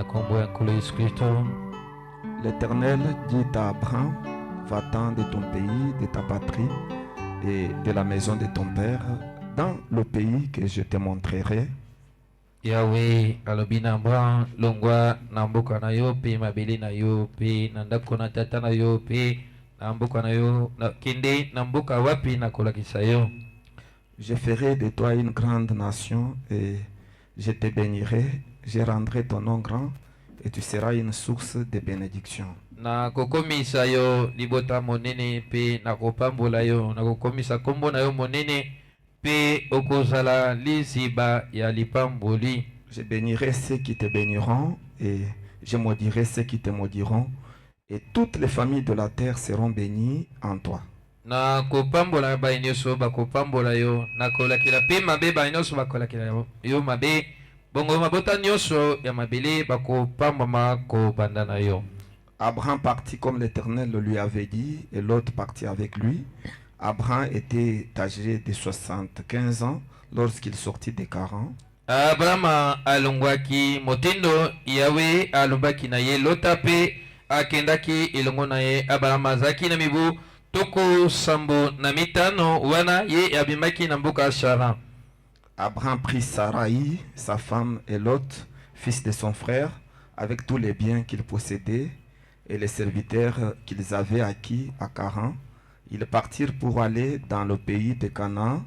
na kombo ya nkolo Yesu Kristo. L'Éternel dit à Abraham, va-t'en de ton pays, de ta patrie et de la maison de ton père, dans le pays que je te montrerai. Yahweh alobi na Abraham, longwa na mboka na yo pe mabele na yo pe na ndako na tata na yo pe na mboka na yo kende na mboka wapi na kolakisa yo. Je ferai de toi une grande nation et je te bénirai, je rendrai ton nom grand et tu seras une source de bénédiction. Na kokomisa yo libota monene pe na kopambola yo na kokomisa kombo na yo monene pe okozala liziba ya lipamboli. Je bénirai ceux qui te béniront et je maudirai ceux qui te maudiront et toutes les familles de la terre seront bénies en toi. Na kopambola ba nyonso ba kopambola yo na kolakila pe mabe ba nyonso ba kolakila yo mabe bongo mabota nyonso ya mabele ba kopambama ko bandana yo. Abraham partit comme l'Éternel le lui avait dit et l'autre partit avec lui. Abraham était âgé de 75 ans lorsqu'il sortit des Charan. Abraham alongwaki motendo Yahweh alobaki na ye lota pe akendaki elongo na ye. Abraham azaki na mibu toko sambo na mitano wana ye abimaki na mboka Charan. Abraham prit Sarai, sa femme, et Lot, fils de son frère, avec tous les biens qu'il possédait et les serviteurs qu'ils avaient acquis à Charan. Ils partirent pour aller dans le pays de Canaan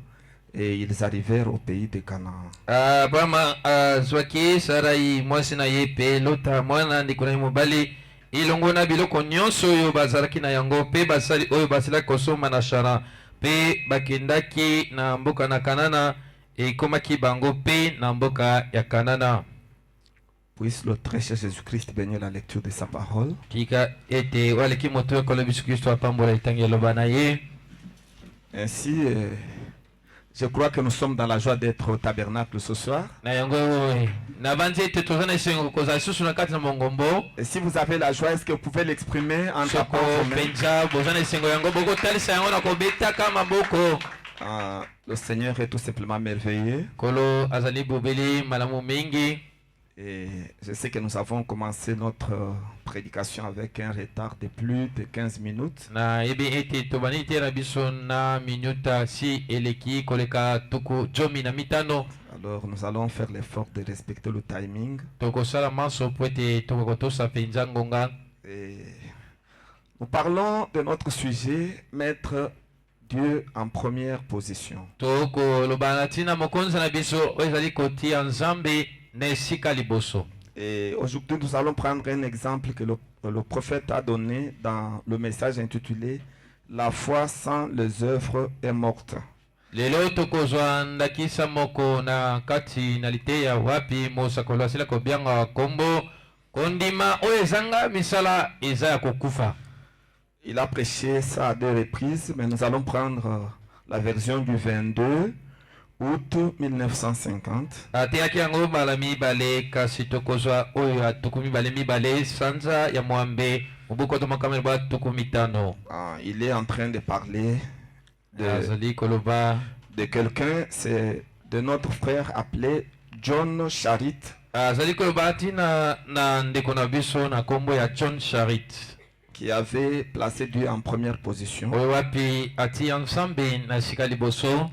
et ils arrivèrent au pays de Canaan. Abraham azwaki Sarai mwasi na ye pe Lota mwana ndeko na mobali ilongo na biloko nyonso oyo bazalaki na yango pe basali oyo basilaki kosomba na Charan pe bakendaki na mboka na Kanana ekomaki bango pe na mboka ya Kanana. Puisse le très cher Jésus-Christ bénir la lecture de sa parole. Tika ete waleki moto ekolo biso Kristo apambola itangi eloba na ye. Ainsi, je crois que nous sommes dans la joie d'être au tabernacle ce soir. Na yango na banzi ete tozana esengo kozala susu na kati na mongombo. Et si vous avez la joie, est-ce que vous pouvez l'exprimer en tapant Soko vos mains? penja bozana esengo yango boko talisa yango na kobetaka maboko. Le Seigneur est tout simplement merveilleux. Kolo azali bobeli malamu mingi. Et je sais que nous avons commencé notre prédication avec un retard de plus de 15 minutes. Na ebi ete tobani te na biso na minuta si eleki koleka tuku jomi na mitano. Alors nous allons faire l'effort de respecter le timing. Toko sala manso po ete toko kotosa penza ngonga. Et nous parlons de notre sujet, mettre Dieu en première position. Toko lobana tina mokonza na biso ezali koti nzambe. Et aujourd'hui, nous allons prendre un exemple que le prophète a donné dans le message intitulé « La foi sans les œuvres est morte ». Lelo tokozwa ndakisa moko na kati na liteya wapi mosakolo asila kobianga kombo kondima oyo ezanga misala eza ya kokufa. Il a prêché ça à 2 reprises, mais nous allons prendre la version du 22 août 1950. Ateyaki yango mbala mibale kasi tokozwa oyo atuku mibale mibale sanza ya mwambe moboko to makamela ba tuku mitano. Il est en train de parler de quelqu'un, c'est de notre frère appelé John Charit. Azali koloba tina na ndeko na biso na kombo ya John Charit, qui avait placé Dieu en première position.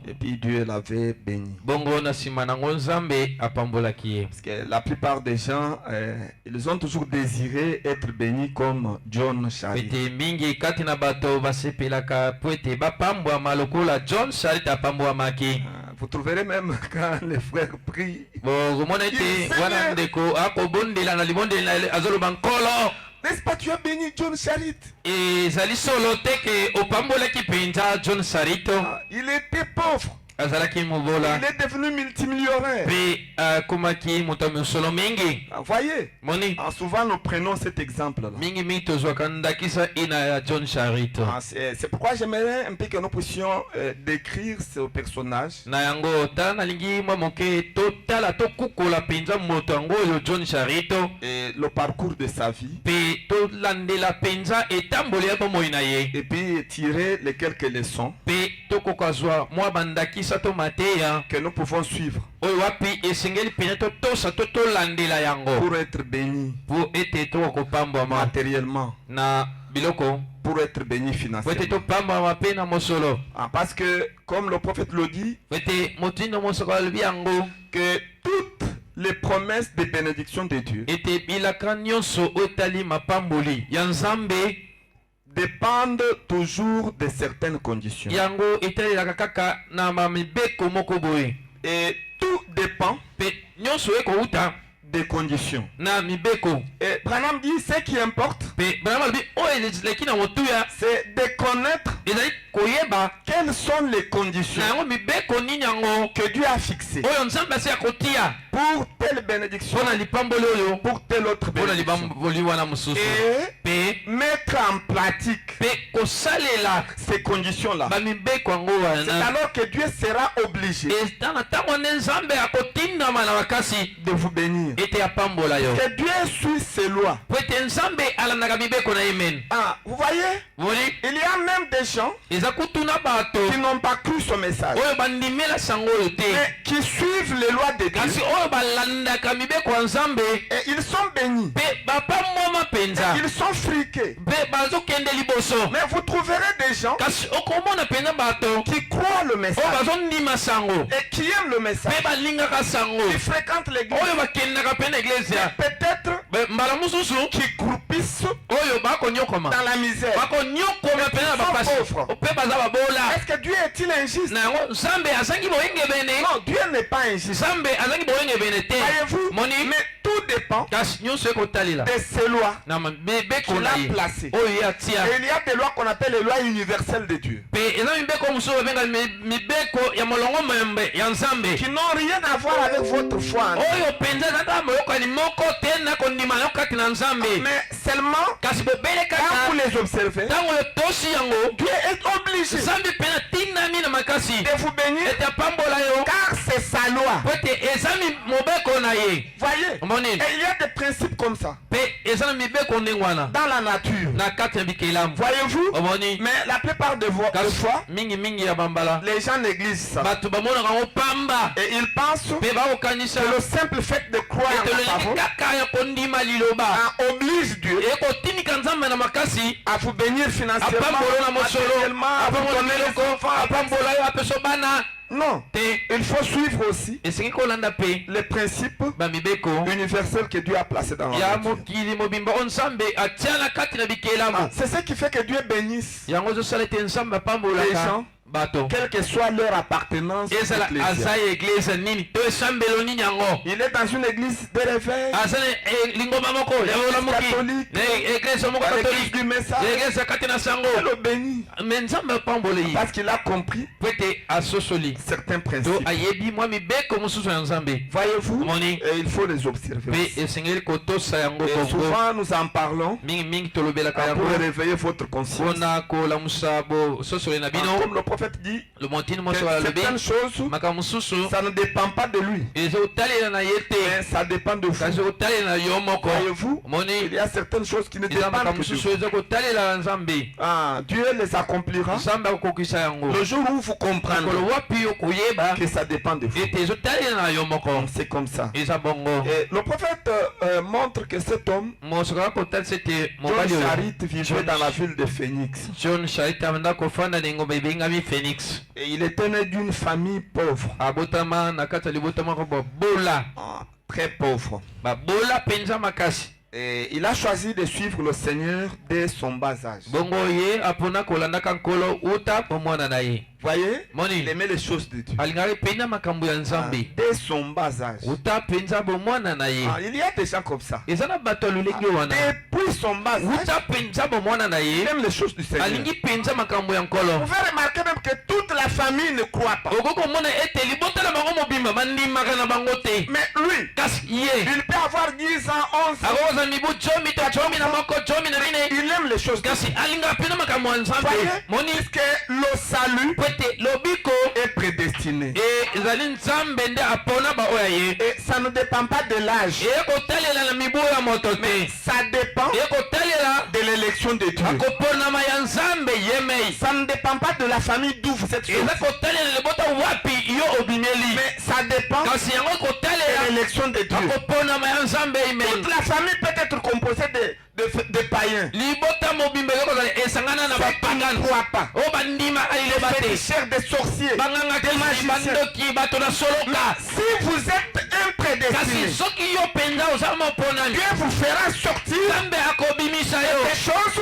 Et puis Dieu l'avait béni. Parce que la plupart des gens, ils ont toujours désiré être bénis comme John Charit. Vous trouverez même quand les frères prient. N'est-ce pas, tu as béni John Charit? Et Zali solo teke opambola ki penja John Charito. Il était pauvre. Il est devenu multimillionnaire. Vous voyez, souvent nous prenons cet exemple-là. C'est pourquoi j'aimerais un peu que nous puissions décrire ce personnage. Et le parcours de sa vie. Et puis tirer les quelques leçons. toko kazwa mwa bandakisa to mateya que nous pouvons suivre oyo wapi esengeli pene totosa to tolandela yango pour être bénis po ete tokopambwama matériellement, na biloko pour être bénis po ete financièrement. topambwama mpe na mosolo Parce que, comme le prophète le dit, po ete motindo mosoko alobi yango que toutes les promesses de bénédiction de Dieu ete bilaka nyonso oyo etali mapamboli ya nzambe dépendent toujours de certaines conditions. yango etalelaka kaka na mamibeko moko boye Et tout dépend mpe nyonso ekouta des conditions. na mibeko Et Branham dit, ce qui importe, mpe bana balobi oyo eleki na motuya c'est de connaître ezali koyeba quelles sont les conditions na yango mibeko nini yango que Dieu a fixées oyo nzambe asi ya kotia pour telle bénédiction, mpo na lipamboli oyo pour telle autre mpo na bénédiction. libamboli wana mosusu Et mpe mettre en pratique mpe kosalela ces conditions-là. bamibeko yango C'est wana alors que Dieu sera obligé eza na ntango nde nzambe akotindama na makasi de vous bénir. ete apambola yo Que Dieu suit ses lois. po ete nzambe alandaka mibeko na ye mene Ah, vous voyez, moni il y a même des gens eza kutuna bato qui n'ont pas cru son message, oyo bandimela sango oyo te mais qui suivent les lois de kasi Dieu. oyo balandaka mibeko ya nzambe Et ils sont bénis. mpe bapambwama mpenza Ils sont friqués. mpe bazokende liboso Mais vous trouverez des gens kasi okomona mpenza bato qui croient le oyo message bazondima sango et qui aiment le message, mpe balingaka sango qui fréquentent l'église, oyo bakendaka mpe na eglezia peut-être mbala mosusu qui croupissent oyo bakonyokoma dans la misère. bakonyokoma mpenza na bapasi pauvres. mpe baza babola Est-ce que Dieu est-il injuste? na yango nzambe azangi boyengebene Non, Dieu n'est pas injuste. nzambe azangi boyengebene te Voyez-vous, moni mais tout dépend kasi nyonso ekotalela de ces lois na mibeko qu'il na a ye placées. oyo ye atia Et il y a des lois qu'on appelle les lois universelles de Dieu, mpe eza mibeko mosusu babenga mibeko ya molongo membe ya nzambe qui n'ont rien à voir avec votre foi en Dieu. oyo mpenza eza kaka moyokani moko te na kondima yango kati na nzambe Mais seulement kasi bobele quand kaka vous les observez, ntango oyo tosi yango Dieu est obligé nzambe mpe natindami na makasi de vous bénir ete apambola yo car c'est sa loi. po ete eza mobeko na ye Voyez, omoni et il y a des principes comme ça mpe eza na mibeko ndenge wana dans la nature. na kati ya bikelamu Voyez-vous, omoni mais la plupart de vos kasi fois, mingimingi ya bambala les gens négligent ça. bato bamonaka yango pamba Et ils pensent mpe bakokanisa que le simple fait de croire ete en la lolenge parole kaka ya kondima liloba oblige Dieu ekotindika nzambe na makasi à vous bénir financièrement, apambolo na mosolo matériellement, à vous apambola donner les biloko enfants. apambola yo apeso bana Non, te il faut suivre aussi esengi kolanda mpe les principes bamibeko universels que Dieu a placés dans la ya nature. mokili mobimba oyo nzambe atia na kati na bikelamu C'est ce qui fait que Dieu bénisse yango ezosala ete nzambe les apambolaka gens, bato quelle que soit leur appartenance ezala aza ecclésiale. ya eglize nini to esambelo nini yango Il est dans une église de réveil, aza na lingomba moko ya olamuki catholique, na eglize moko à l'église katolike du message, eglize ya kati na sango elle le bénit me nzambe apambole ye parce qu'il a compris po ete asosoli certains to principes. ayebi mwa mibeko mosusu ya nzambe Voyez-vous, Moni. et il faut les observer mpe aussi. esengeli kotosa yango Et bongo souvent nous en parlons mingimingi tolobelaka yango pour réveiller votre conscience. mpona kolamusa bososoli na bino Comme le prophète dit, lo motini que moso balobi certaines choses, makambo mosusu ça ne dépend pas de lui, eza kotalela na ye te mais ça dépend de kasi vous. kotalela na yo moko Voyez-vous, moni il y a certaines choses qui ne eza dépendent makambo que de mosusu vous. eza kotalela na nzambe Ah, Dieu les accomplira nzambe akokokisa yango le jour où vous mokolo comprendrez wapi yo koyeba que ça dépend de vous. ete ezotalela na yo moko C'est comme ça. eza bongo Et le prophète montre que cet homme, mosoka kotalisa ete John mobali oyo Charit, vivait dans la ville de Phoenix. john sharit avanda kofanda na engomba ebengami phoenix Et il était né d'une famille pauvre, abotama na kati ya libota moko babola très pauvre. babola mpenza makasi Et il a choisi de suivre le Seigneur dès son bas âge. bongo ye apona kolandaka nkolo uta pomwana na ye Voyez, Moni. il aimait les choses de Dieu. alingaki mpenza makambo ya nzambe Dès son bas âge. uta mpenza bomwana na ye Il y a des gens comme ça. eza na bato ya lolenge wana Depuis son bas âge, uta mpenza bomwana na il ye aime les choses du Seigneur. alingi mpenza makambo ya Vous nkolo pouvez remarquer même que toute la famille ne croit pas. okoki komona ete libota na bango mobimba bandimaka na bango te Mais lui, kasi ye il peut avoir 10 ans, 11 ans. akokoza mibu jomi to jomi na moko jomi na mine Il aime les choses de kasi Dieu. alingaka mpena makambo ya nzambe Voyez, moni puisque le salut po ete lobiko est prédestiné. ezali nzambe nde apona baoyo ya ye Et ça ne dépend pas de l'âge, eye kotalela na mibu ya moto mais te ça dépend eye kotalela de l'élection. l'élection de Dieu. akoponama ya nzambe yemei Ça ne dépend pas de la famille d'où vous êtes sorti. eza kotalela libota wapi yo obimeli Mais ça dépend kasi yango de kotalela l'élection de Dieu. akoponama ya nzambe imei Toute la famille peut être composée de païens. libota mobimba ekozala esangana na bapagano Pourquoi pas? oyo bandima alileba Des te féticheurs, des sorciers. banganga des kisi magiciens. bandoki bato na soloka Si vous êtes un prédestiné, kasi soki yo mpenza oza moponami Dieu vous fera sortir nzambe akobimisa yo des choses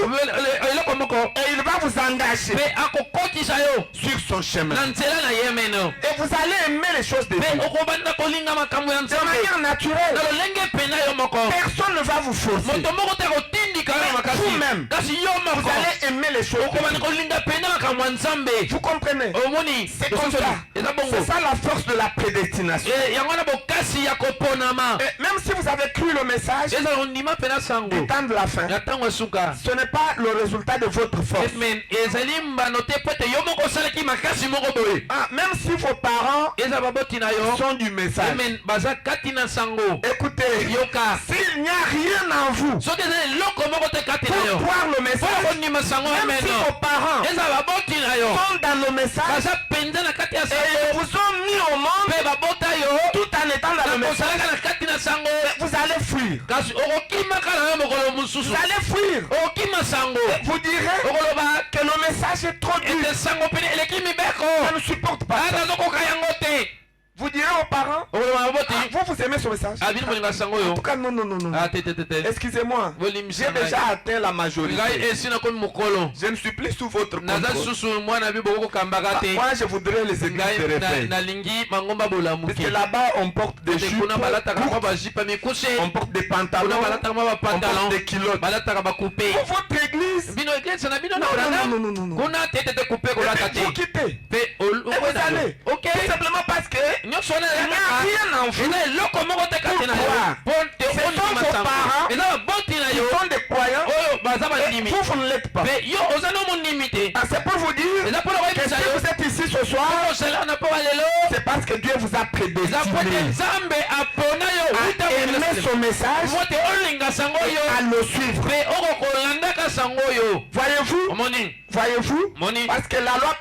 eloko moko et il va vous engager mpe akokotisa yo sur son chemin. na nzela na ye meno Et vous allez aimer les choses de mpe Dieu. okobanda kolinga makambo ya De nzambe manière na naturelle. lolenge mpena yo moko Personne ne va vous forcer. moto moko te akotindika yo makasi Vous-même, kasi yo vous moko allez aimer les choses de okobanda Dieu. kolinga mpena makambo ya nzambe Vous comprenez? omoni C'est comme ça. eza bongo C'est ça la force de la prédestination. yango na bokasi ya koponama Et même si vous avez cru le message ezala ondima mpena sango du temps de la fin, ya ntango ya suka ce n'est pas le résultat de votre force. amen ezali mbano te po ete yo moko osalaki makasi moko boye Ah, même si vos parents eza baboti na yo sont du message. amen baza kati na sango Écoutez, yoka s'il n'y a rien en vous soki eza eloko moko te kati na pour yo voir le mpona message, kondima sango même si ameno vos parents eza baboti na yo sont dans le message baza mpenza na kati ya et sango vous ont mis au monde mpe babota yo tout en étant dans le message, nakosalaka na kati na sango vous allez fuir. kasi okokimaka na yo mokolo mosusu Vous allez fuir. okokima sango Vous direz okoloba que le message est trop dur. ete sango pene eleki Je mibeko ne supporte pas ça. nazokoka yango te Vous direz aux parents, okoloba baboti vous aimez ce message? abini molinga sango En yo tout cas, non, non, non, non. ah te te te te Excusez-moi, j'ai bolimisa déjà atteint la majorité. ngai esi nakomi mokolo Je ne suis plus sous votre naza contrôle. susu mwana bi bokokambaka te Moi, je voudrais les églises de ngai réveil. nalingi mangomba Parce bolamuki que là-bas, on porte des jupes, kuna balataka mwa courtes, bajipa mikuse on porte des kuna pantalons, balataka mwa on porte bapantalon des culottes. balataka bakupe Pour votre église, bino eglise na bino na non, brana non, non, non, non, non. kuna te te te kupe kolata te Vous quittez. mpe Et vous allez. ok Tout simplement parce que nyonso wana il n'y a rien en vous. eza eloko moko te kati na yo Pourquoi? mpo te Ce sont ondima vos sango parents eza baboti na Ils yo sont des croyants oyo baza et bandimi vous ne l'êtes pas. mpe yo oza no mondimi te Ah, c'est pour vous dire eza mpona que koyebisa si yo vous êtes ici ce soir, osala na mpo balelo c'est parce que Dieu vous a eza po ete prédestiné nzambe apona yo à aimer son message mo te olinga sango et yo à le suivre. mpe okokolandaka sango yo Voyez-vous? omoni Voyez-vous? moni Parce que la loi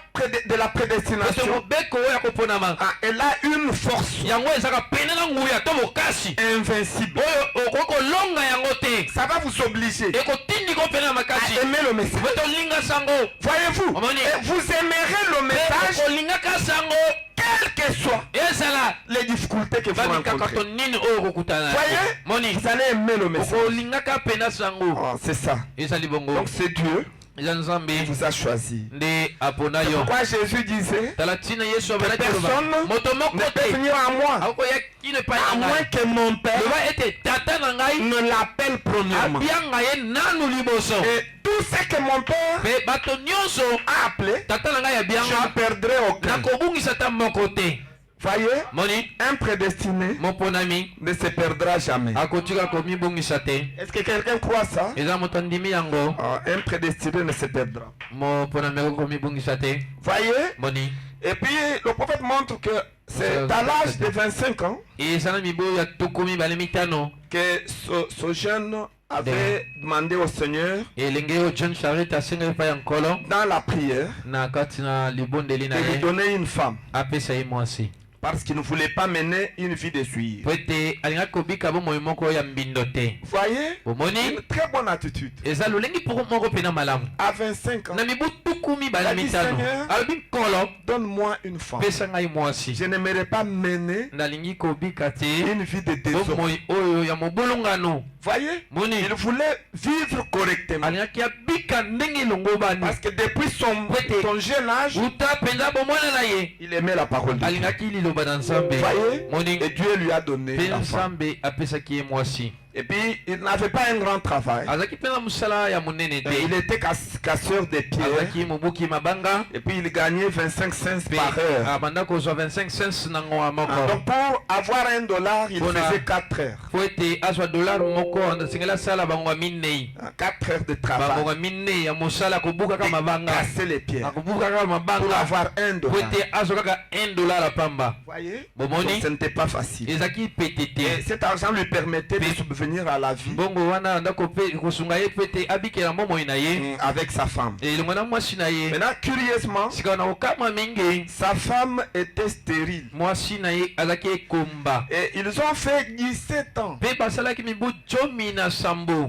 de la ete prédestination, mobeko oyo ya koponama ah, elle a une force yango ezaka pene na nguya to bokasi invincible. oyo okoki kolonga yango te Ça va vous obliger ekotindi ko pene na makasi à aimer le message. po tolinga sango Voyez-vous? Omoni. Et vous aimerez le mpe message okolingaka sango quelles que soient ezala les difficultés que vous bamikaka rencontrez. to nini oyo okokutana Voyez? moni Vous allez aimer le message. okolingaka pena sango Oh, c'est ça. ezali bongo Donc c'est Dieu eza nzambe qui vous a choisi. nde apona yo Pourquoi Jésus disait tala ntina yesu abelaki personne loba moto moko ne peut te venir à moi akokoya kino epai à na moins ngai que mon Père loba ete tata na ngai ne l'appelle premièrement. abianga ye nanu liboso Et tout ce que mon Père mpe bato nyonso a appelé, tata na ngai je ne abianga perdrai aucun. nakobungisa ta moko te Voyez, moni un prédestiné moponami ne se perdra jamais. akotika komibungisa te Est-ce que quelqu'un croit ça? eza moto andimi yango Ah, un prédestiné ne se perdra. moponami ako komibungisa te Voyez? moni Et puis le prophète montre que c'est à l'âge de 25 ans eza na mibu ya tuku mibale mitano que ce jeune avait demandé au Seigneur elenge oyo john charite asengeli epai ya nkolo dans la prière na kati na libondeli na de lui ye donner une femme apesa ye mwasi parce qu'il ne voulait pas mener une vie de suivre. po ete alingaki kobika bomoi moko ya mbindo te Voyez? omoni Une très bonne attitude. eza lolengi moko mpena malamu À 25 ans, na mibu tuku mibale Adi mitano Seigneur. alobi nkolo donne-moi une femme. pesa ngai mwasi Je n'aimerais pas mener nalingi kobika te une vie de désordre. bomoi oyo ya mobolongano Voyez? moni Il voulait vivre correctement. alingaki abika ndenge elongo bani Parce que depuis son Peut-être. jeune âge, uta mpenza bomwana na ye il aimait la parole de Dieu. alingaki liloba na nzambe Voyez? moni Et Dieu lui a donné mpe la femme. nzambe apesaki ye mwasi Et puis, il n'avait pas un grand travail. azalaki mpe na mosala ya monene te Il était casseur de pierres. azalaki mobuki mabanga Et puis, il gagnait 25 cents mpe par heure. abanda kozwa 25 cents na ngoa moko Donc, pour avoir $1, il Bona. faisait 4 heures. po ete azwa dollar moko asengeli asala bangonga minei 4 heures de travail. bangonga minei ya mosala akobukaka Et mabanga casser les pierres. akobukaka Pour mabanga avoir $1. po ete azwa kaka 1 dollar apamba Voyez? bomoni Donc, ce n'était pas facile. ezalaki pete Et te cet argent lui permettait de Mais- subvenir revenir à la vie bongo wana ndako pe kosunga ye pete abikela momo ina ye avec sa femme. et le mwana mwasi na ye Maintenant, curieusement, sika na okama mingi sa femme était stérile. mwasi na ye azaki ekomba Et ils ont fait 17 ans pe basalaki mibu 17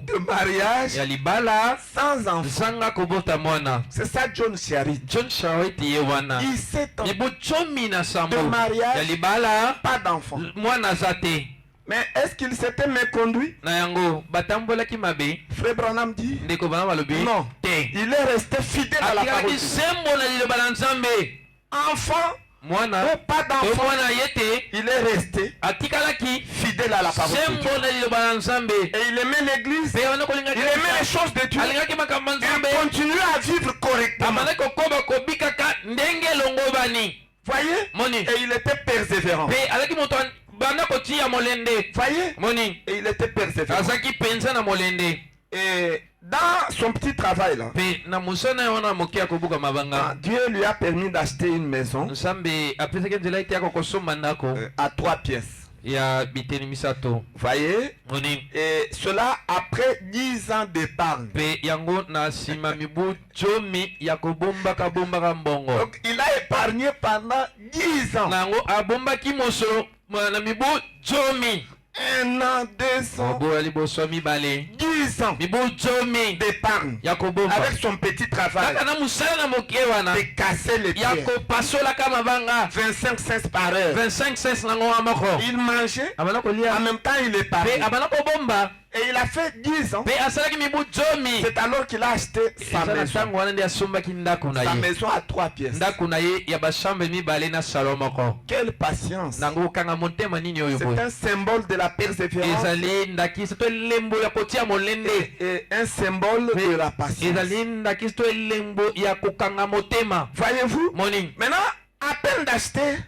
de mariage ya libala sans enfant. zanga kobota mwana. C'est ça John Charit. John Charit ye wana 17 ans mibu 17 de mariage, ya libala pas d'enfant. mwana aza te. Mais est-ce qu'il s'était méconduit? Na yango batambolaki mabe Frère Branham dit ndeko bana balobi non. te Il est resté fidèle à la parole. atikaki sembo na liloba na Nzambe. Enfant Mwana ou pas to d'enfant, mwana ye te il est resté atikalaki fidèle à la parole de Dieu. sembo na liloba na Nzambe. Et il aimait l'église, Pe wana il kolinga aimait les choses de Dieu. alingaki makambo ya Nzambe Il continuait à vivre correctement. amana kokoba kobikaka ndenge elongo bani. Voyez? Moni Et il était persévérant. pe alaki moto banda kotia molende. Voyez? Moni Et il était persévérant. azaki penza na molende. Et dans son petit travail là, Pe na musana wana mokia kobuka mabanga. Dieu lui a permis d'acheter une maison Nzambe apesaki nzela ite yako kosomba ndako à 3 pièces. ya biteni misato. Voyez? Moni Et cela après 10 ans d'épargne. pe yango na nsima mibu 10 ya kobombaka mbongo. Donc il a épargné pendant 10 ans. Na yango abombaki mosolo na mibu 10. 1 an, 2 ans, Oboya liboso mibale 10 ans mibu 10 d'épargne. ya kobomba Avec son petit travail. kaka na musala na moke wana De casser les ya pieds. kopasolaka mabanga 25 cents par heure. 25 cents nango wa moko. Il mangeait. Abana kolia En même temps, il pe épargnait. abana kobomba Et il a fait 10 ans. pe asalaki mibu 10. C'est alors qu'il a acheté sa eza na maison. ntango wana nde asombaki ndako na Sa ye. maison à 3 pièces. Ndako na ye ya bashambre mibale na salon moko. Quelle patience. Nango okanga motema nini oyo C'est boye. un symbole de la persévérance Ezali ndakisi to elembo ya kotia molende. et un symbole de la patience. Ezali ndakisi to elembo ya kokanga motema. Voyez-vous? Moni Maintenant, à peine d'acheter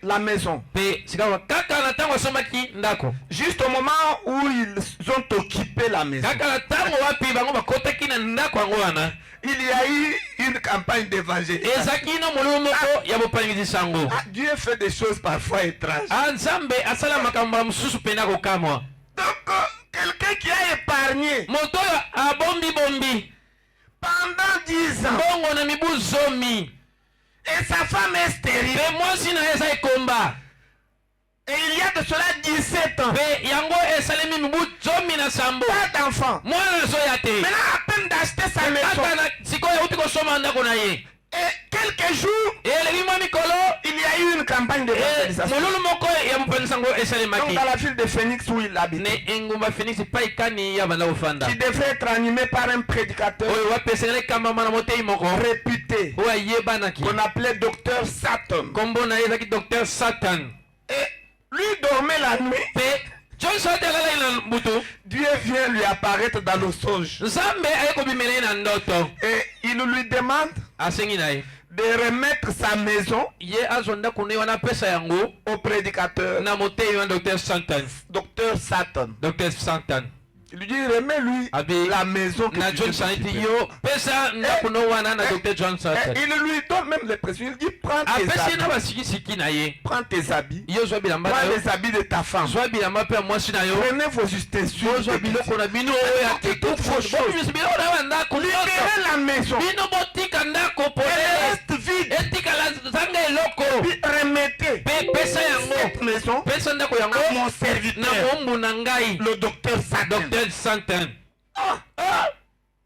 la maison, pe sikawa kaka na ntango asombaki ndako. juste au moment où ils ont occupé la maison, Kaka na ntango wapi bango bakotaki na ndako yango wana. il y a eu une campagne d'évangélisation. Ezaki na molimo moko ya bopangisi sango. Ah, Dieu fait des choses parfois étranges. Nzambe asala makambo ya mosusu pena kokamwa. Donc, quelqu'un qui a épargné Moto oyo abombi pendant 10 ans mbongo na mibu 10. et sa femme est stérile, Pe mwasi na ye eza ekomba. et il y a de cela 17 ans, Pe yango esalemi mibu 17. pas d'enfant. Mwana azoya te. Maintenant, à peine d'acheter sa maison, Kaka na sikoyo auti kosomba ndako na ye. et quelques jours, Eleki mwa mikolo il y a eu une campagne d'évangélisation. molulu moko ya mopanzi sango Donc, esalemaki. dans la ville de Phoenix où il habite, Ne engumba Phoenix epai kani ya banda kofanda. qui devrait être animé par un prédicateur Oyo wapesengeli kambama na motei moko. réputé, Oyo ayebanaki. qu'on appelait Docteur Satan. Kombo na ye ezalaki Dr Satan. Et lui dormait la nuit, Pe John Satan alalaki na butu. Dieu vient lui apparaître dans le songe. Nzambe aye kobimela ye na ndoto. Et il lui demande Asengi na ye. de remettre sa maison Ye azwa ndako na ye wana apesa yango au prédicateur, na motei wana Dr Satan. Docteur Satan. Dr Satan. Il lui dit, remets-lui Abi la maison que na tu John veux Satan s'occuper. yo pesa ndako na wana na Dr John Satan. Et il lui donne même les pressions. Il dit, prends tes Apesi na habits, basikisiki na ye. prends tes habits, Yo zwa bilamba na prends yo. les habits de ta femme. Zwa bilamba mpe ya mwasi na yo. Prenez vos ustensiles. Bozwa biloko na bino oyo ya kikufu. Bobimisa biloko na yo ya ndako nyonso. Libérez la maison. Bino botika ndako Elle polele. reste vide. Etikala zanga eloko. Puis remettez Pe pesa yango. cette maison Pesa ndako yango à mon na serviteur, mombu na ngai. le docteur Satan. Dr Satan.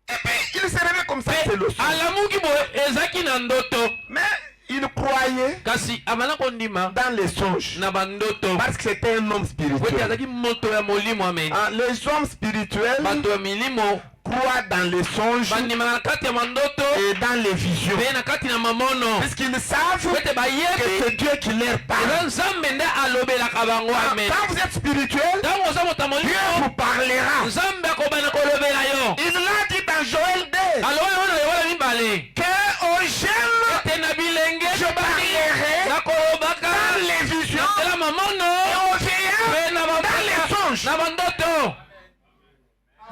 Et puis il se réveille comme ça, c'est le son. Alamuki boye ezaki na ndoto. Mais il croyait Kasi abana kondima dans les songes. na bandoto. Parce que c'était un homme Weti spirituel. azaki moto ya molimo amen. Ah, les hommes spirituels Bato ya milimo croient dans les songes bandima na kati ya mandoto et dans les visions. pe na kati na mamono. Puisqu'ils savent Wete que bayebi c'est Dieu qui leur parle. eza Nzambe nde alobelaka bango amen. Quand vous êtes spirituel, Ntango oza moto ya Dieu molimo vous parlera. Nzambe akobana kolobela yo. Il l'a dit dans Joël 2 alobi wana yowana mibale que aux jeunes ete na bilenge je parlerai nakolobaka dans les visions natela mamono et aux vieillards pe na dans les songes. na bandoto.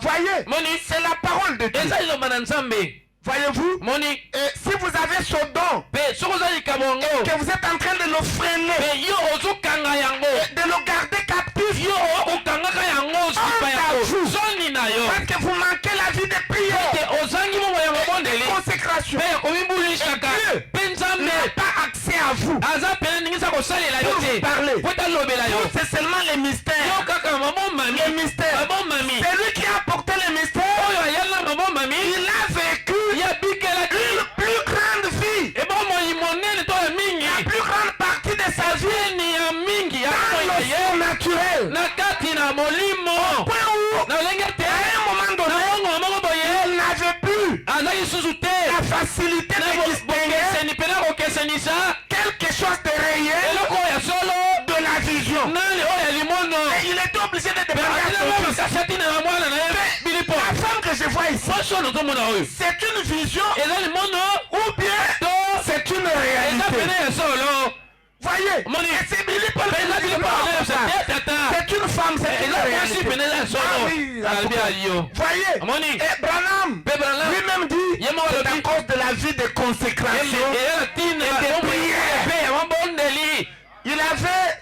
Voyez, Moni c'est la parole de Dieu. eza liloba na Nzambe. Voyez-vous? moni Et si vous avez ce don, pe soko ozali kabongo que vous êtes en train de le freiner, pe yo ozokanga yango de le garder captif, yo okangaka yango sipa yako soni na yo parce que vous manquez la vie de prière, te ozangi mongo ya mabondeli de consécration. pe yakomibulisaka Dieu pe nzambe n'a pas accès à vous. aza pene ndingisa kosalela yo Pour te vous parler. po talobela yo C'est seulement les mystères. yo kaka mamo mami Les mystères. mamo mami C'est lui qui a apporté les mystères. oyo ayala mamo mami Il a vécu yabikelaki une plus grande vie. ebomoi monene to ya La mingi plus grande partie de sa vie eni ya mingi ya dans moi le ye surnaturel. na kati na molimo Point où, na lolenge te à un moment na donné, bongo moko boye il n'avait plus azaki susu te la facilité na de distinguer bokeseni mpe na kokesenisa quelque chose de réel eloko oyo ya solo de la vision. nani oyo ya limono Et il était obligé de demander à son fils. makasi atina na mwana na ye bilipo La femme que je vois ici, mwasi oyo nazomona oyo c'est une vision eza limono ou bien to c'est une eza réalité. pene ya solo Voyez, Moni. et c'est Billy Paul qui eza dit bilipo pas ça. tata C'est une femme, c'est une eza mwasi réalité. pene eza ya Ah solo oui, albi aliyo voyez, Moni. et Branham Pe Branham. lui-même dit Ye moko c'est à alobi. cause de la vie de consécration. eya na tina Et de prière. pe ya mabondeli Il avait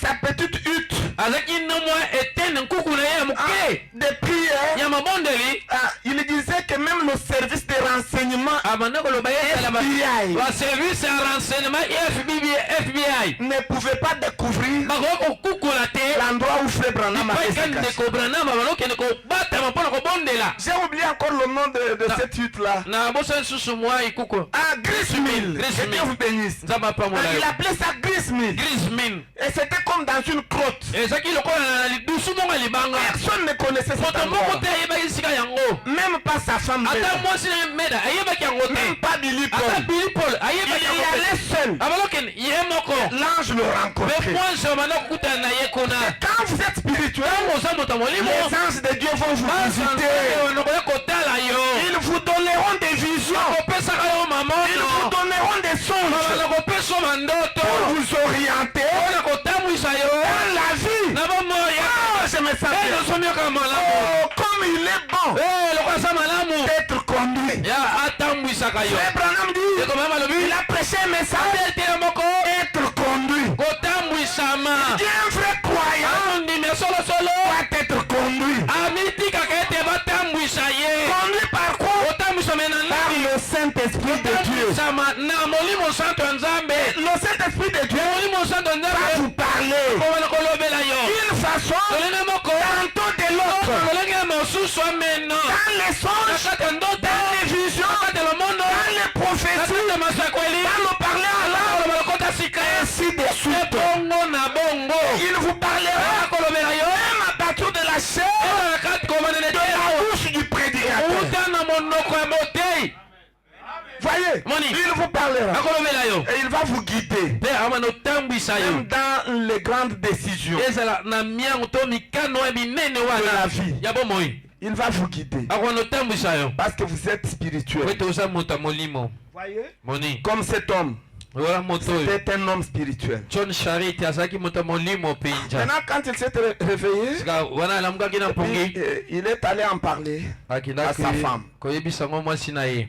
sa petite hutte azalaki no mwa etene nkuku na ye ya moke de prière. ya mabondeli Ah, il disait que même le service de renseignement abanda koloba ye ezala FBI baservice ya renseignement FBI ne pouvait pas découvrir bakoki kokukula te l'endroit où Frère Branham avait pai ses ndeko caches. branama balokende kobatama mpona kobondela J'ai oublié encore le nom de cette hutte-là. na bosa lisusu mwa ikuku Ah, Grismill. Grismill. Que Dieu vous bénisse. nzambe apamola Il yo appelait ça Grismill. grismin Et c'était comme dans une crotte. ezalaki lokola na lidusu moko ya libanga Personne ne connaissait cet moto moko endroit. te ayebaki esika yango Même pas sa femme. ata Bella. mwasi na meda ayebaki yango Même te pas Billy ata Paul. Billy Paul Il ayebaki y yango te allait seul. abalokende ye moko L'ange le mpe rencontrait. mwasi banda kokutana na ye kuna Quand vous êtes spirituel, ntango oza moto ya molimo les anges de Dieu vont vous visiter. nokoya kotala yo Ils vous donneront des visions. kopesaka yo Ils vous mamono donneront des songes na kopesa yo mandoto pour vous orienter mpona kotambwisa yo dans la vie. na bomoya Ah, je me sens bien. ezosomiaka malamu Oh, comme il est bon lokola asa malamu d'être conduit. ya atambwisaka yo Frère Branham dit, ekomaya malobi il a prêché un message atete moko être conduit. kotambwisama Un vrai croyant ondimi ya solosolo doit être conduit. amitikaka ete batambwisa ye Conduit par quoi? otambwisame na Par nani le Saint-Esprit de Dieu. otambwisama na molimo santo ya nzambe Le Saint-Esprit de Dieu na molimo santo ya va nzambe vous parler komana kolobela yo d'une façon, lolenge moko tantôt de l'autre, lolenge ya mosusu ameno dans les na songes, kati ya ndoto dans les visions, na kati ya lomondo dans les na prophéties, kati ya masakweli dans le parler à l'âme, koloba lokota sika ainsi de suite. bongo na bongo Il vous parlera akolobela yo même à partir de la chair na kati kobanene de te la bouche du prédicateur. uta na monoko ya motei Voyez, Moni. il vous parlera akolobela yo et il va vous guider mpe amana otambwisa yo même dans les grandes décisions ezala na miango to mikano ya binene de la wana vie. ya bomoi Il va vous guider akona otambwisa yo parce que vous êtes spirituel. po ete oza moto ya molimo Voyez, moni comme cet homme, oza moto oyo c'était un homme spirituel. john charite azalaki moto ya molimo mpenza Maintenant, quand il s'est réveillé, sika wana alamukaki na mpongi il est allé en parler à akendaki sa femme. koyebisa ngo mwasi na ye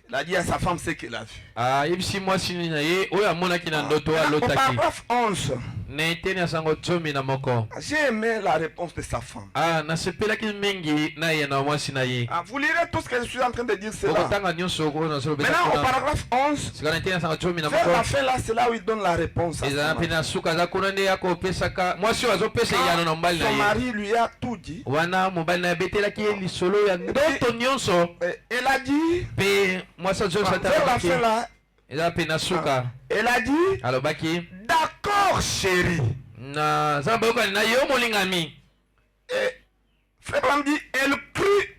Il a dit à sa femme ce qu'il a vu. ayebisi mwasi na ye oyo amonaki na ndoto oyo Au alotaki paragraphe 11, na eteni ya sango 11 j'ai aimé la réponse de sa femme. nasepelaki mingi na ye na mwasi na ye Ah, vous lirez tout ce que je suis en train de dire cela. okotanga nyonso oyo nazolobela Maintenant, au kuna paragraphe 11, sika na eteni ya sango 11 vers la fin, là, c'est là où il donne la réponse à son ezala mpe mari. na suka aza kuna nde akopesaka mwasi oyo azopesa eyano na mobali na Son ye mari lui a tout dit. wana mobali na ye abetelaki ye lisolo ya ndoto nyonso Elle a dit, mpe mwasi azosata vers la fin là, eza mpe na suka elle a dit, alobaki d'accord chérie. naza boyokani na yo molingami Et Frère Branham dit, elle crut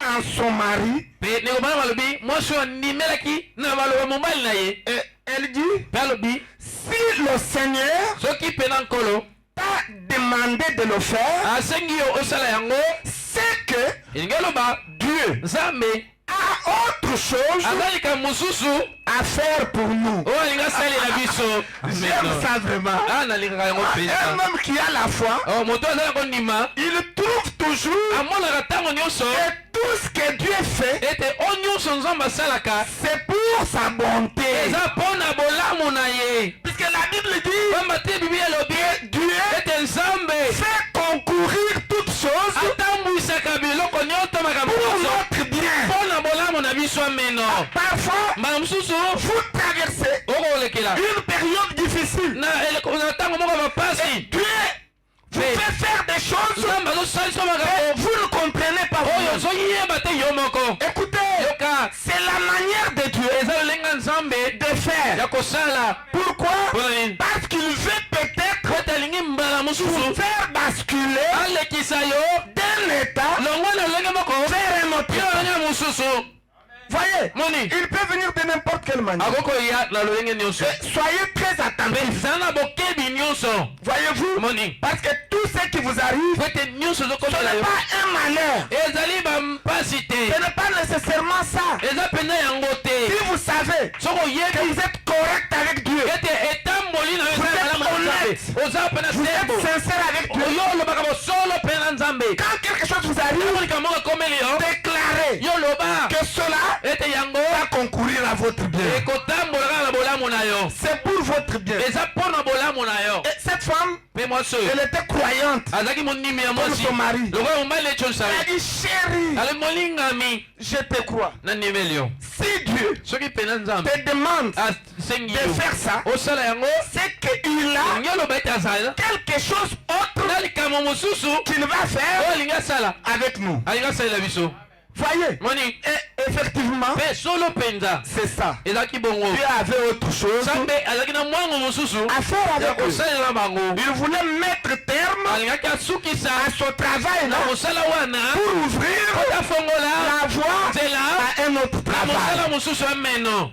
en son mari. mpe ndeko bana balobi mwasi oyo andimelaki na baloba mobali na ye Et elle dit, mpe alobi si le Seigneur soki mpe na nkolo t'a demandé de le faire, asengi yo osala yango c'est que elingi aloba Dieu nzambe a autre chose azalika mosusu à faire pour nous. oyo alinga salela biso. J'aime ça vraiment. nalingaka yango Un mpenza. homme qui a la foi, moto azali kondima il trouve toujours amonaka ntango nyonso que tout ce que Dieu fait, ete o nyonso nzambe asalaka c'est pour sa bonté. eza mpo na bolamu na ye. Puisque la Bible dit pamba te bibi elobi que Dieu ete nzambe fait concourir toutes choses atambwisaka biloko nyonso makambo pour nyonso notre bien. mpo na bolamu na biso ameno. Parfois, mbala mosusu vous traversez okolekela une période difficile. na ntango moko mapasi Dieu vous fait faire des choses nzambe azosalisa et makambo vous ne comprenez pas oyo vous. ozoyeba te yo moko. Écoutez, yoka c'est la manière de Dieu eza lolenga nzambe de faire. ya kosala. Pourquoi? Mpona Parce qu'il veut peut-être ete alingi mbala vous mosusu faire basculer alekisa yo d'un état longwa na lolenge moko vers un autre. yo lolenge mosusu. Voyez, moni il peut venir de n'importe quelle manière. akokoya na lolenge nyonso. Soyez très attentifs. eza na bokebi nyonso. Voyez-vous, moni parce que tout ce qui vous arrive, po ete nyonso ce ezokomela n'est yo pas un malheur. ezali bampasi te. Ce n'est pas nécessairement ça. eza mpenza yango te. Si vous savez soki que oyebi vous êtes correct avec Dieu, ete etamboli na yo Vous eza êtes malamu na honnête. nzambe oza mpe na vous êtes sembo sincère avec Dieu, oyo olobaka bosolo mpe na nzambe quand quelque chose vous arrive, akolika moko ekomeli yo déclarez yo loba que cela ete yango va concourir à votre bien. ekotambola kaka na bolamu na yo C'est pour votre bien. eza mpo na bolamu na yo. Et cette femme, mpe mwasi elle était croyante azalaki monimi ya comme mwasi son mari. lokola mobali echosali Elle a dit, chérie, ali molingami je te crois. nandimeli yo. Si Dieu soki mpenza nzambe te demande asengi de yo faire ça, osala yango c'est qu'il a alingi oloba ete azala quelque chose autre na likambo mosusu qu'il va oyo faire alingi asala avec nous. alingi asalela biso. Voyez, moni et effectivement, mpe solo mpenza c'est ça. ezalaki bongo Dieu avait autre chose nzambe azalaki na mwango mosusu à faire ya avec eux. kosalela bango. Il voulait mettre terme alingaki asukisa à son travail na là mosala wana pour ouvrir otafongola la voie nzela à un autre na travail. mosala mosusu ameno.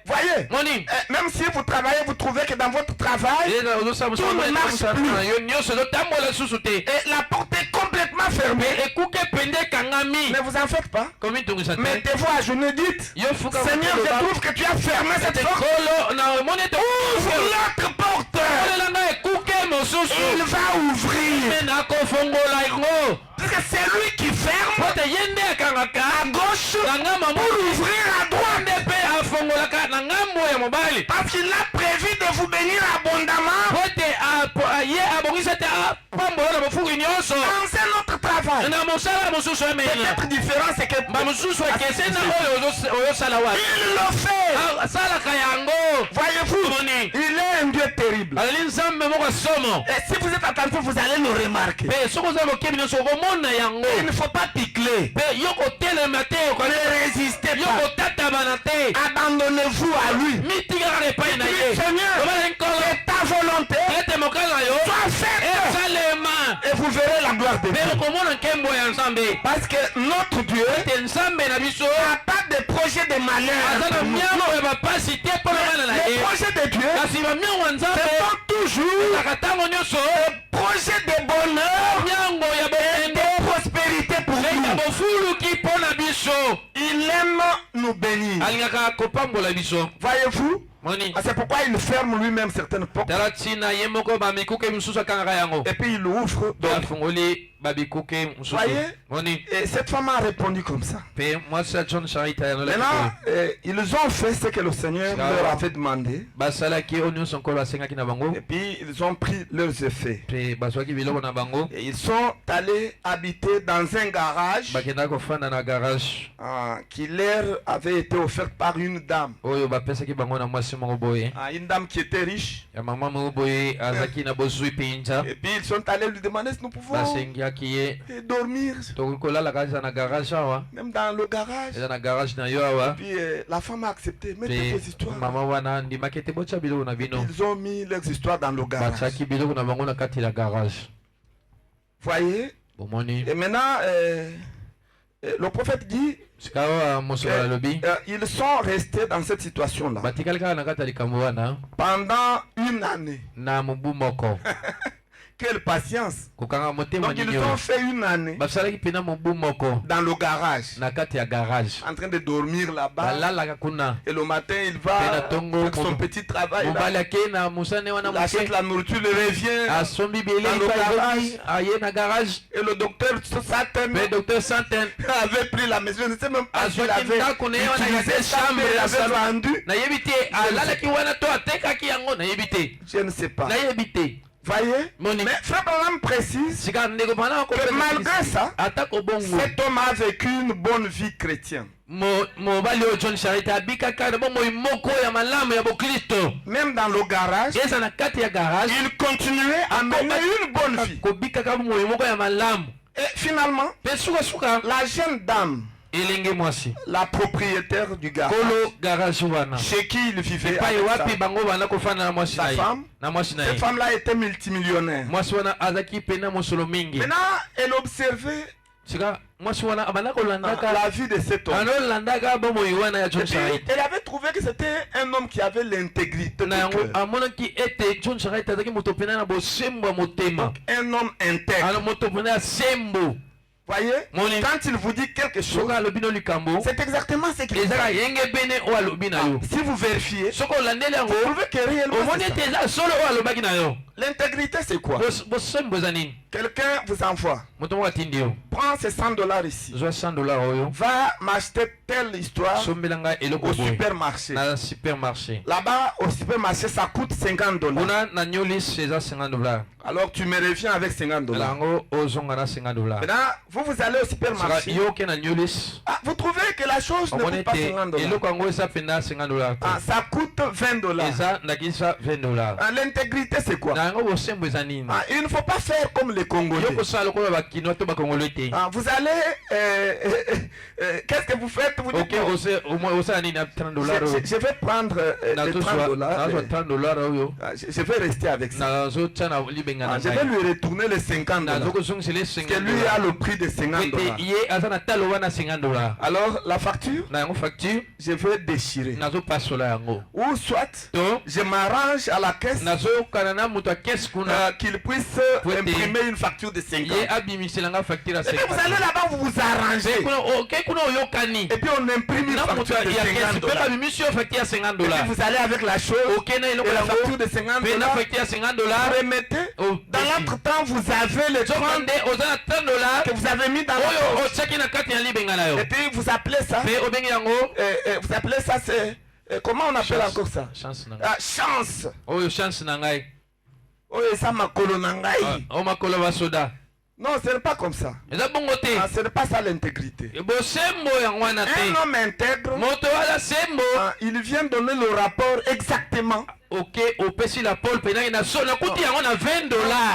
Voyez, moni même si vous travaillez, vous trouvez que dans votre travail, yo nyonso ezotambola lisusu te et la porte est complètement fermée, ekuke epende ekangami. ne vous en faites pas. komi tungisa te Mettez-vous à genoux, dites, yo fuka Seigneur, je trouve que tu as fermé cette porte. kolo na omoni ete Ouvre l'autre porte. olelanga ekuke mosusu Il va ouvrir. me nakofongola yango Parce que c'est lui qui ferme po te ye nde akangaka à gauche na ngamba pour ouvrir à droite. nde mpe afongolaka na ngambo ya mobali Parce qu'il a prévu de vous bénir abondamment po te ye abongisi ete apambola na bofuki nyonso dans un autre travail. na mosala mosusu amenia. Peut-être différent, c'est que bamosusu ekeseni na oyo oyosala wapi il le fait. asalaka yango. Voyez-vous, moni il est un Dieu terrible. alali nzambe moko asomo Et si vous êtes attentif, vous allez le remarquer. mpe soki oza bokebi nyonso okomona yango Il ne faut pas picler. mpe yo kotelema te Ne résistez yo pas. kotatabana te Abandonnez-vous à lui. mitikaka na epai na ye Seigneur, obala nkolo que ta volonté ete mokala na yo soit faite. esalema Et vous verrez la gloire de mpe Dieu. okomona nkembo ya nzambe Parce que notre Dieu ete nzambe na biso n'a pas de projet de malheur. aza na miango ya bapasi te mpo na bana na Les ye projets de Dieu kasi bamiango ya nzambe sont toujours ezaka ntango nyonso projets de bonheur miango ya et bokende de prospérité pour ya nous. bofuluki mpo na biso Il aime nous bénir. alingaka kopambola biso. Voyez-vous, moni c'est pourquoi il ferme lui-même certaines portes tala ntina ye moko bamikuke mosusu akangaka yango et puis il ouvre mpe d'autres. afungoli babikuke mosusu. Voyez? moni Et cette femme a répondu comme ça. mpe mwasi ya john charita Maintenant, yanolaki ils ont fait ce que le Seigneur leur avait demandé. basalaki oyo nyonso nkolo asengaki na bango Et puis ils ont pris leurs effets. mpe bazwaki biloko na bango Et ils sont allés habiter dans un garage bakendaki kofanda na garage qui leur avait été offert par une dame. oyo bapesaki bango na mwasi moko boye Une dame qui était riche. ya mama moko boye azalaki na bozwi mpenza Et puis ils sont allés lui demander si nous pouvons basengiaki ye dormir tokoki kolalaka eza na garage awa même dans le garage. eza na garage na yo awa Puis la femme a accepté. Mettez vos mpe histoires. mama wana ndimaki ete botya biloko na bino Ils ont mis leurs histoires dans le garage. batiaki biloko na bango na kati ya garage Voyez. bomoni Et maintenant, le prophète dit sika awa mosolo alobi ils sont restés dans cette situation-là batikali kaka na kati ya likambo wana pendant une année. na mobu moko quelle patience. kokanga motema Donc ils nini ont oyo fait une année basalaki pena mobu moko dans le garage, na kati ya garage en train de dormir là-bas. balalaka kuna Et le matin, il Pena va tongo, faire son mobo- petit travail. mobali Là. akei na mosane wana Il achète moke la nourriture, il revient. asombi bilei Dans le mpe garage. azoki aye na garage Et le docteur Satan mpe docteur Santen avait pris la maison. Je ne sais même pas s'il azwaki avait ndako na ye wana utilisé yate ça, chambre mais il ya avait salon vendu. nayebi te alalaki wana to atekaki yango nayebi te Je ne sais pas. nayebi te Voyez? Moni. Mais Frère Branham précise sika ndeko bana que malgré ça, atako bongo cet homme a vécu une bonne vie chrétienne. mobali oyo John Charite abikaka na bomoi moko ya malamu ya bokristo Même dans le garage, eza na kati ya garage il continuait à mener une bonne vie. kobikaka bomoi moko ya malamu Et finalement, mpe sukasuka la jeune dame, elenge mwasi la propriétaire du garage, kolo garage wana chez qui il vivait epai avec wapi sa, bango banda kofanda na mwasi sa na ye femme, na mwasi na ye cette femme-là était multimillionnaire. mwasi wana azaki pena mosolo mingi Maintenant, elle observait sika mwasi wana abanda kolandaka la vie de cet homme. anolandaka bomoi wana ya Et John puis, Charite elle avait trouvé que c'était un homme qui avait l'intégrité na du yango cœur. amonaki ete John Charite azaki moto pena na bosembo ya motema Un homme intègre. ano moto pena ya sembo Voyez, Moni. quand il vous dit quelque chose, soki alobi no likambo c'est exactement ce qu'il ezaka fait. yenge bene oyo alobi na yo Si vous vérifiez, soki olandeli yango vous trouvez que réellement omoni c'est ete ça. eza solo oyo alobaki na yo L'intégrité, c'est quoi? bosembo eza nini Quelqu'un vous envoie, moto moko atindi yo prends ces $100 ici, zwa $100 oyo va m'acheter telle histoire sombela ngai eloko au boye supermarché. na supermarché Là-bas, au supermarché, ça coûte $50. kuna na nyolis eza $50 Alors tu me reviens avec $50. ala yango ozonga na $50 Maintenant, vous allez au saka supermarché. yo oke na nyolis Ah, vous trouvez que la chose ne omoni coûte pas ete $50. eloko yango eza pena $50 Ah, ça coûte $20. eza ndakisa $20 Ah, l'intégrité, c'est quoi? na yango bosembo eza nini Ah, il ne faut pas faire comme les Congolais. yo kosala lokola bakinois to bakongolais te Ah, vous allez... qu'est-ce que vous faites? Vous dites, ok bon, osala nini ya $30 oyo je vais prendre les $30. nazwa $30 oyo Ah, je vais rester avec ça. nazotia na libenga Ah, na je vais ngai lui retourner les $50. nazokozongisela Parce que lui a $50 le prix de $50. ete ye aza na talo wana $50 Alors, la facture, na yango facture je vais déchirer. nazopasola yango Ou soit, to je m'arrange à la caisse nazokana na moto ya kese kuna qu'il puisse Fouetter. imprimer une facture de 50. ye abimisela nga facture ya Et puis vous allez là-bas, vous vous arrangez. oke kuna oyokani Et puis on imprime une na moto facture de ya kese mpe $50. babimisi yo facture ya Et $50 puis vous allez avec la chose oke na et eloko la facture yango de $50. mpe na facture ya $50 Remettez. Oh, Dans l'entretemps, vous avez les 30 nzokande oza na $30 que vous avez mis dans la oyo poche. otiaki na kati ya libenga na yo Et puis vous appelez ça. mpe obengi yango Vous appelez ça, c'est. Comment on appelle Chance. encore ça? chance na ngai Ah, chance. oyo chance na ngai Oh, et ça m'a colonangai. o makolo basoda Non, ce n'est pas comme ça. eza bongo te Ah, ce n'est pas ça l'intégrité. bosembo yango wana te Un homme intègre, moto aza sembo ah, il vient donner le rapport exactement oke opesi la pole mpenaki nakuti yango na $20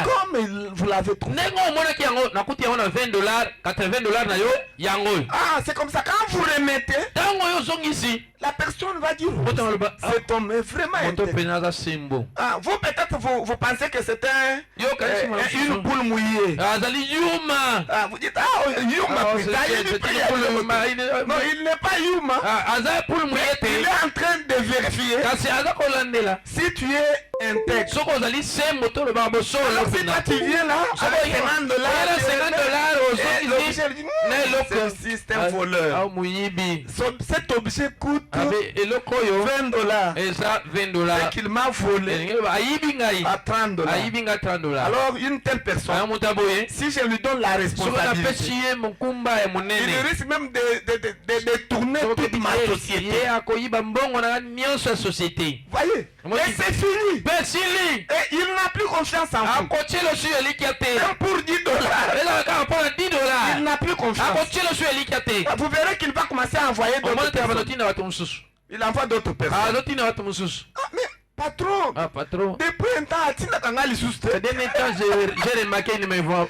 comme vous l'avez trouvé. ndenge omonaki yango nakuti yango na $20 $80 na yo yango oyo Ah, c'est comme ça. Quand vous remettez, ntango oyo ozongisi la personne va dire oh, Autant le bas- cet homme est vraiment moto intègre. mpena aza sembo Ah, vous peut-être vous pensez que c'est Yo, une boule mouillée. azali yuma Ah, vous dites, ah, Yuma, Ah, putain, c'est- il c'est est pris une à boule Yuma. mouillée. Non, il n'est pas Yuma. aza poule moye Il te est en train de vérifier kasi aza kolandela si tu es intègre. soki ozali sembo to lobaka bosolo Alors si toi tu viens là, avec $50, oyela $50 et l'objet ozongisi dit, na eloko c'est un voleur. au moyibi Cet objet coûte abe eloko oyo $20. eza C'est $20 qu'il m'a volé elingi loba ayibi ngai à $30. ayibi ngai $30 Alors une telle aya personne, moto aboye si je lui donne la soki responsabilité, napesi ye mokumba ya il monene risque même de tourner toute ma société. ye akoyiba mbongo na nyonso ya société Voyez? Moi, Et c'est fini. mpe sili Et il n'a plus confiance en vous. akotiela osu elikya te Même pour $10, ezaka kaka mpo na il $10 n'a plus confiance. akotiela osu elikya te Vous verrez qu'il va commencer à envoyer omona d'autres te personnes. azotinda bato mosusu Il envoie d'autres personnes. azotinda bato mosusu Ah, mais patron, patron depuis un temps, Atina Kanga lisusu te. ces derniers temps j'ai remarqué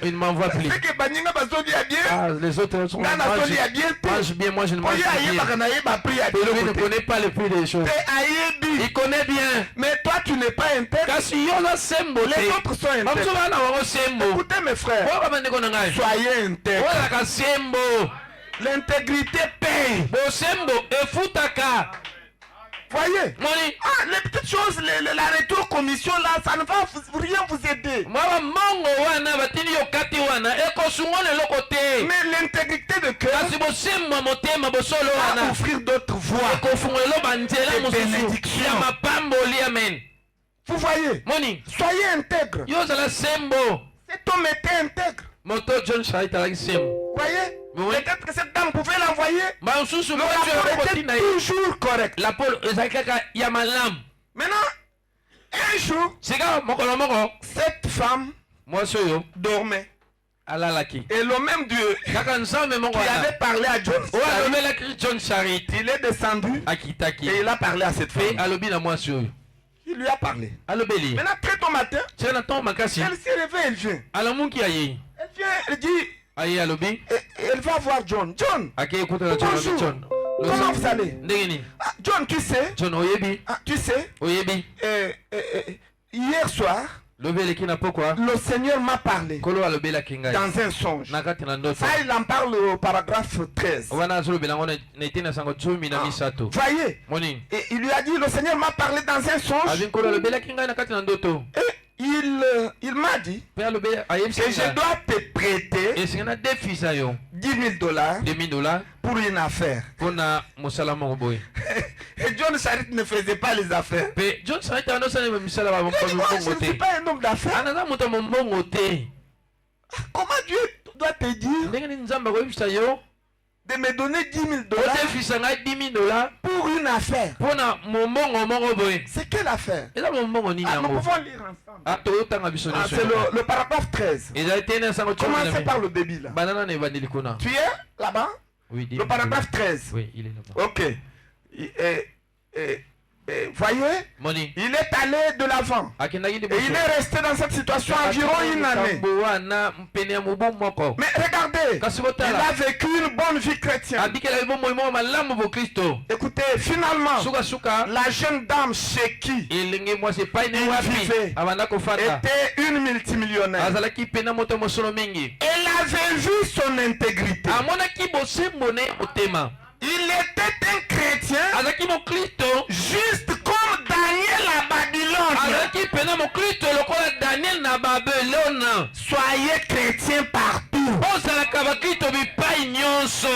il m'envoie plus C'est que Baninga Bazodi a bien. les autres sont Ngana Soli a bien. mange bien moi je ne mange Oye pas Aye bien Bakana Ye Bapri a lui ne bien. connaît pas le prix des choses Ayebi. il connaît bien Mais toi, tu n'es pas intègre. kasi yo oza sembo Les te autres sont bamosusu intègres. bana bango sembo Écoutez mes frères, oyo bandeko na ngai soyez intègres. ozalaka sembo L'intégrité paye. bosembo efutaka Voyez? Moni. Ah, les petites choses, la rétro-commission là, ça ne va rien vous aider. Mwa mongo wana batini yokati wana ekosungona lokote. Mais l'intégrité de cœur Kasi bosemwa motema bosolo va wana. offrir d'autres voies. Ekofungelo banzela Des mosusu. bénédictions. Ya mapamboli amen. Vous voyez? Moni. Soyez intègre. Yozala sembo. Cet homme était intègre. Moto John Shaita la sembo. Voyez? Oui. Peut-être que cette dame pouvait l'envoyer. Basusu Le moto rapport yokoti était na ye. toujours correct. La polo ezakaka ya malamu. Maintenant, un jour, Sika mokolo moko. cette femme Mwasi oyo dormait. alalaki. Et le même Dieu Kaka nzambe moko qui wana. avait parlé à John, Oyo Sarit, alobelaki John Sharit. il est descendu Akitaki. et il a parlé à cette Pe femme. alobi na mwasi oyo. Il lui a parlé. Alobeli. Maintenant, très tôt matin, Tia na ntongo makasi. elle s'est réveillée, elle vient. Alamuki aye. Elle vient, elle dit, Aye alobi. et elle va voir John. John, Ake ekutana John bonjour. John. Comment vous allez? Ndenge ni? Ah, John, tu sais, John oyebi. tu sais, Oyebi. hier soir, Lobeleki na pokwa. le Seigneur m'a parlé Kolo alobelaki ngai. dans un songe. Nakati na ndoto. Ça, il en parle au paragraphe 13. Wana azolobela ngo na ite na sango tsumi na misato. Voyez, Moni. et il lui a dit, le Seigneur m'a parlé dans un songe. Abi kolo alobelaki ngai nakati na ndoto. Et il m'a dit Pe alobela ayebisi que je ngai. dois te prêter Esinga na defisa yo. $10 000 $2000 pour une affaire. mpona mosala moko boye. Et John Charit ne faisait pas les affaires. Pe John Sharit anosala misala ba Il a dit, moi, je mombongo ne suis te. pas un homme d'affaires. Anaza moto mombongo te. Comment Dieu doit te dire Ndenge ni nzambe akoyebisa yo de me donner $10 000 odefisa ngai $10,000 pour une affaire? mpona mombongo moko boye. C'est quelle affaire? Eza mombongo nini Ah, nous yango? pouvons lire ensemble. Ah, toyotanga biso Ah, nyonso. c'est le paragraphe 13. ezali te na sango tsumi na Commencez mi. par le début là. banana na ebandeli kuna. Tu es là-bas? Oui, Le paragraphe 13. Oui, il est là-bas. Ok. Voyez, Moni. il est allé de l'avant. akendaki Et liboso. il est resté dans cette situation environ une année. Makambo wana mpene ya mobu moko. Mais regardez, Kasi il botala. a vécu une bonne vie chrétienne. abikelaki bomoi moko malamu bokristo. Écoutez, finalement, sukasuka la jeune dame chez qui elenge mwasi epai ne Il wapi vivait. abanda kofanda. était une multimillionnaire. azalaki pena moto mosolo mingi. Elle avait vu son intégrité. amonaki bosembo na ye motema. Il était un chrétien azalaki mokristo. juste comme Daniel à Babylone. azalaki pena mokristo lokola daniel na babelona. Soyez chrétiens partout. bozalaka bakristo bipai nyonso.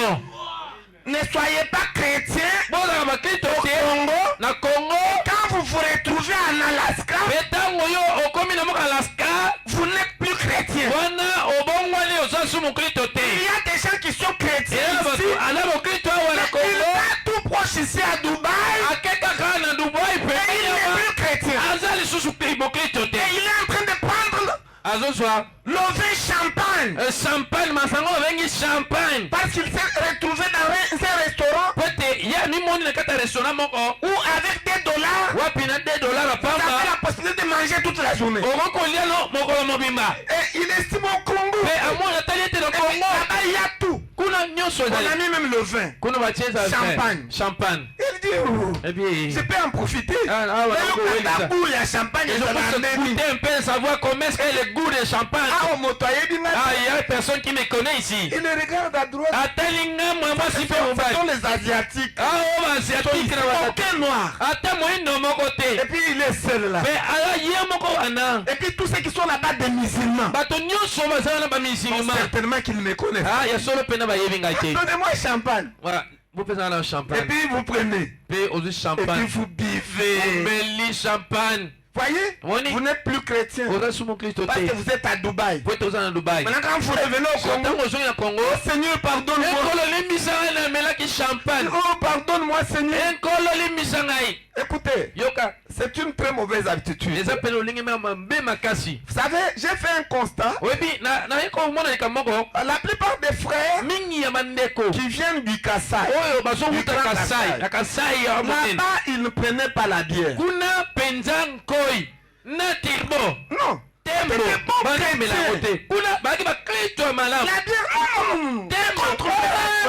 Ne soyez pas chrétiens bozalaka bakristo au te Congo. na Congo. Quand vous vous retrouvez en Alaska, pe ntango yo okomi na moka alaska vous n'êtes plus chrétien. wana obongwani oza su mokristo Il te. y a des gens qui sont chrétiens eza ici. bato ana mokristo awa na Il Congo. va tout proche ici à Dubaï. ake kaka na dubai Et il n'est pembeni plus chrétien. aza lisusu mokristo te. Et il est en train de prendre azozwa le vin champagne. champagne masango babengi champagne. Parce qu'il s'est retrouvé dans un restaurant pete ya mimoni na kati ya restaurant moko où avec $2, wapi na $2 vous avez apamba la possibilité de manger toute la journée. okokolia no mokolo mobimba. Et il estime au Congo. pe amoni atali ete na Et puis, Congo là-bas, il y a tout. kuna nyonso On a ezali. mis même le vin. kuna batie eza Champagne. champagne. Il dit, oh, epi je peux en profiter. Ah, ah, ouais, Mais ouais, le Katabou, il y a champagne, il y a goûter un peu savoir comment est-ce que le goût de champagne. Ah, au motoyer, il Ah, il y a personne qui me connaît ici. il regarde à droite. Atalinga moi si Ce pe sont mobali. les Asiatiques. Ah, on va asiatique na bakati. Aucun noir. Ata moindo moko Et te. puis il est seul là. Pe ala ye moko wana. Et puis tous ceux qui sont là-bas des musulmans. Bato nyonso bazala na ba Bon, musulman. certainement qu'ils me connaissent. Ah, ya solo pena ba yebi ngai te. Donnez-moi champagne. Voilà, vous pesa na Et champagne. puis vous prenez. Pe ozu Et puis champagne. vous buvez. Meli champagne. Voyez, Woni. vous n'êtes plus chrétien. Oza sumo Kristo Parce que te. vous êtes à Dubaï. Po toza na Dubai. Maintenant quand vous revenez au Congo, Ntango ozongi na Congo. oh Seigneur pardonne-moi. Ekolo limbisa ngai na melaki champagne. Oh pardonne-moi Seigneur. Ekolo limbisa ngai. Écoutez, Yoka. c'est une très mauvaise habitude. eza pene olingi mabe makasi. Vous savez, j'ai fait un constat. oyebi naye komona likambo moko La plupart des frères mingi ya bandeko qui viennent du Kassai, oyo bazowuta Du Grand kasai na kasai ya monene là-bas, ils ne prenaient pas la bière. kuna penza nkoi na tirbo Non. tembo C'était bon bazomela yango chrétien. te kuna bazalaki bakristo ya malamu La bière, contre les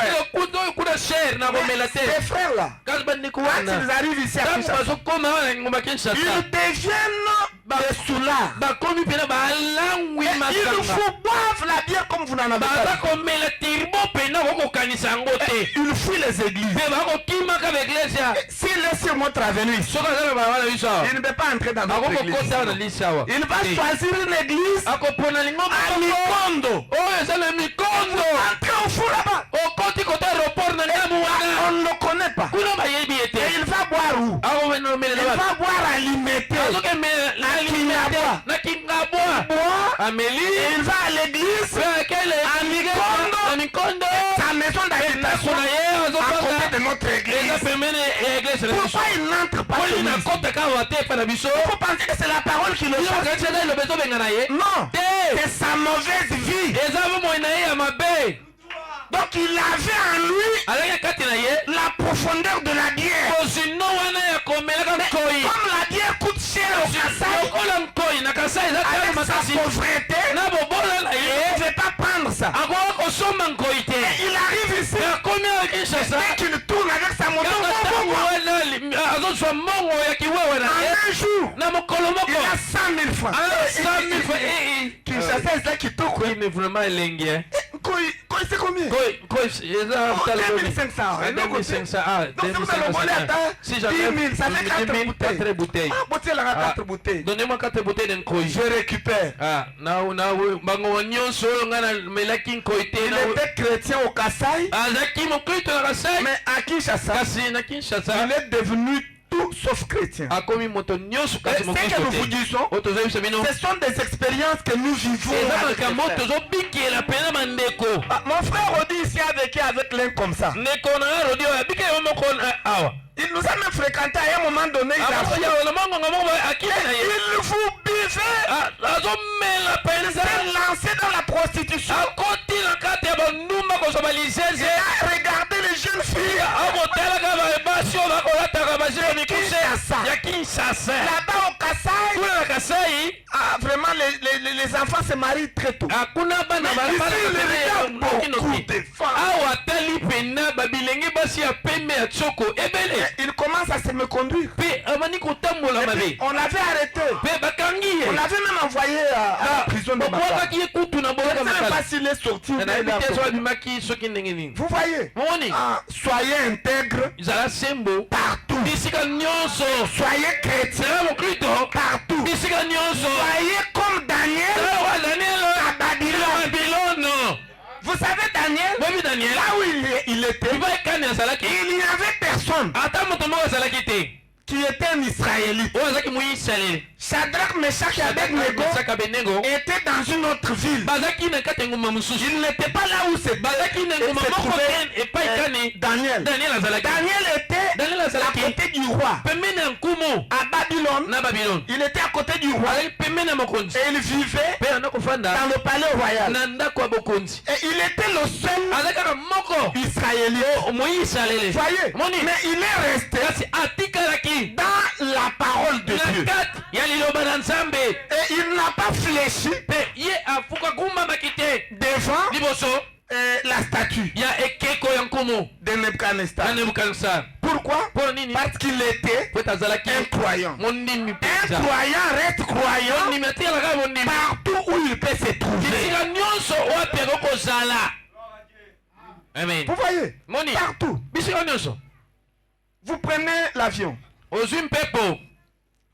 frères. tembo oyo kuna shere na komela te Ces frères-là, kasi bandeko quand wana ils arrivent ici à ntango Kinshasa, bazokoma wana na ngomba kinshasa ils deviennent soulard. bakomi pena balangwi Il masanga faut boire la bière comme vous n'en avez baza pas. komela tirbo pena kokokanisa yango te Il fuit les églises. mpe bakokimaka baeglise S'il laisse mon travenu ici, soki aza na balabala biso awa il ne peut pas entrer dans notre église. akokokota awa na lisi awa Il va choisir une église akopona lingo à Mikondo. oyo eza na mikondo Entrez au fou là-bas. okoti kota aéroport na ndamu On wana ne le connaît pas. kuna bayebi ye Et te il va boire où? Il akomenomela va boire à Limité. azokemela na kingabwa Boire. ameli Et il va à l'église. pe akele na mikondo Sa maison d'habitation ndako na ye à azokota côté de notre eza église. pembeni ya eglise na biso Pourquoi il n'entre pas chez poli nous? nakotaka awa te epa na biso Vous pensez que c'est la parole qui le change? yokatisaka eloba ezobenga na ye Non. te C'est sa mauvaise vie. eza bomoi na ye ya mabe Donc il avait en lui azalaki kati na ye la profondeur de la bière. kozino wana ya komelaka nkoi Comme la bière coûte cher au Kassai, lokola nkoi na kasai eza tala avec sa makasi pauvreté, na bobola na il ye ne pouvait pas prendre ça. akoka kosomba nkoi te Il arrive ici, akomi awa kinshasa dès qu'il tourne avec sa moto, kaka ntango wana azozwa mongo ya kiwewe na en ye un jour, na mokolo il moko a 100 000 francs. ana 100 000 francs Kinshasa, c'est ça qui tourne. koi ni vraiment elengi C'est combien? koi eza Oh, tala 2500. Un autre côté. 2500 ah Donc si vous allez voler à si 10 000, ça fait 4 4 bouteilles Ah, bouteille, là, 4 bouteilles. donnez-moi 4 bouteilles de nkoi Je récupère. ah na bango nyonso oyo ngai namelaki nkoi te Il était chrétien au Kassai, azalaki mokristo na kasai mais à Kinshasa, kasi na kinshasa il est devenu tout sauf chrétien. akomi moto nyonso kasi Ce que mokristo nous vous te disons, oyo tozoyi biso bino ce sont des expériences que nous vivons. eza avec les makambo frères. tozobikela pena bandeko Ah, mon frère Rodi ici a vécu avec l'un comme ça. ndeko na nga rodi oyo abikela yo moko awa Il nous a même fréquenté à un moment donné. Il a fait. akoyaola mongonga moko akili na ye Il vous buvait. azomela Il penza s'est lancé dans la prostitution. akoti na kati ya bandumba kozwa Il balisese a regardé les jeunes filles. akotalaka basi oyo bakolataka basila mikuse Kinshasa. ya kinshasa Là-bas au Kassai, kuna na kasai vraiment les enfants se marient très tôt. akuna bana Mais ici, il regarde beaucoup de femmes. awa atali pena babilenge basi ya pembe ya tsoko ebele Il commence à se me conduire. mpe abandi kotambola Et puis, mabe on l'avait arrêté. mpe bakangi ye On l'avait même envoyé à la prison de Baka. babwakaki ye kutu na Je boyoka ne sais même makala pas s'il est sorti. ou bien il nayebi est te so encore. abimaki soki ndenge nini Vous voyez, moni soyez intègre zala sembo partout. bisika nyonso Soyez chrétien zala mokrito partout. bisika nyonso Soyez comme Daniel zala wa daniel à Babylone. babilono Vous savez Daniel, boyebi daniel là où il était, biba ekani azalaki il n'y avait personne ata moto moko azalaki te qui était un Israélite. oyo azalaki moisraele Shadrach, Meshach et Abednego saka benego étaient dans une autre ville. bazalaki na kati ya nguma mosusu Il n'était pas là où c'est bazalaki na nguma se moko trouvait, te epai kani Daniel. daniel azalaki Daniel était daniel à azalaki côté du roi. pembeni ya nkumu À Babylone, na babilone il était à côté du roi. azalaki pembeni ya mokonzi Et il vivait mpe anda kofanda dans le palais royal. na ndako ya bokonzi Et il était le seul azalaki kaka moko Israélite. moisalele Voyez, moni mais il est resté kasi atikalaki dans la parole de na Dieu. kati ya liloba na nzambe Et il n'a pas fléchi mpe ye afuka gumbamaki te devant liboso la statue ya ekeko ya nkumu de na Nebuchadnezzar. nebukadnesar Pourquoi? mpo nini Parce qu'il était po ete azalaki un croyant. mondimi Un mpenza croyant reste croyant mondimi atikalaka mondimi partout où il peut se trouver. bisika nyonso wapi akokozala amen Vous voyez? moni Partout. bisika nyonso Vous prenez l'avion. ozwi mpepo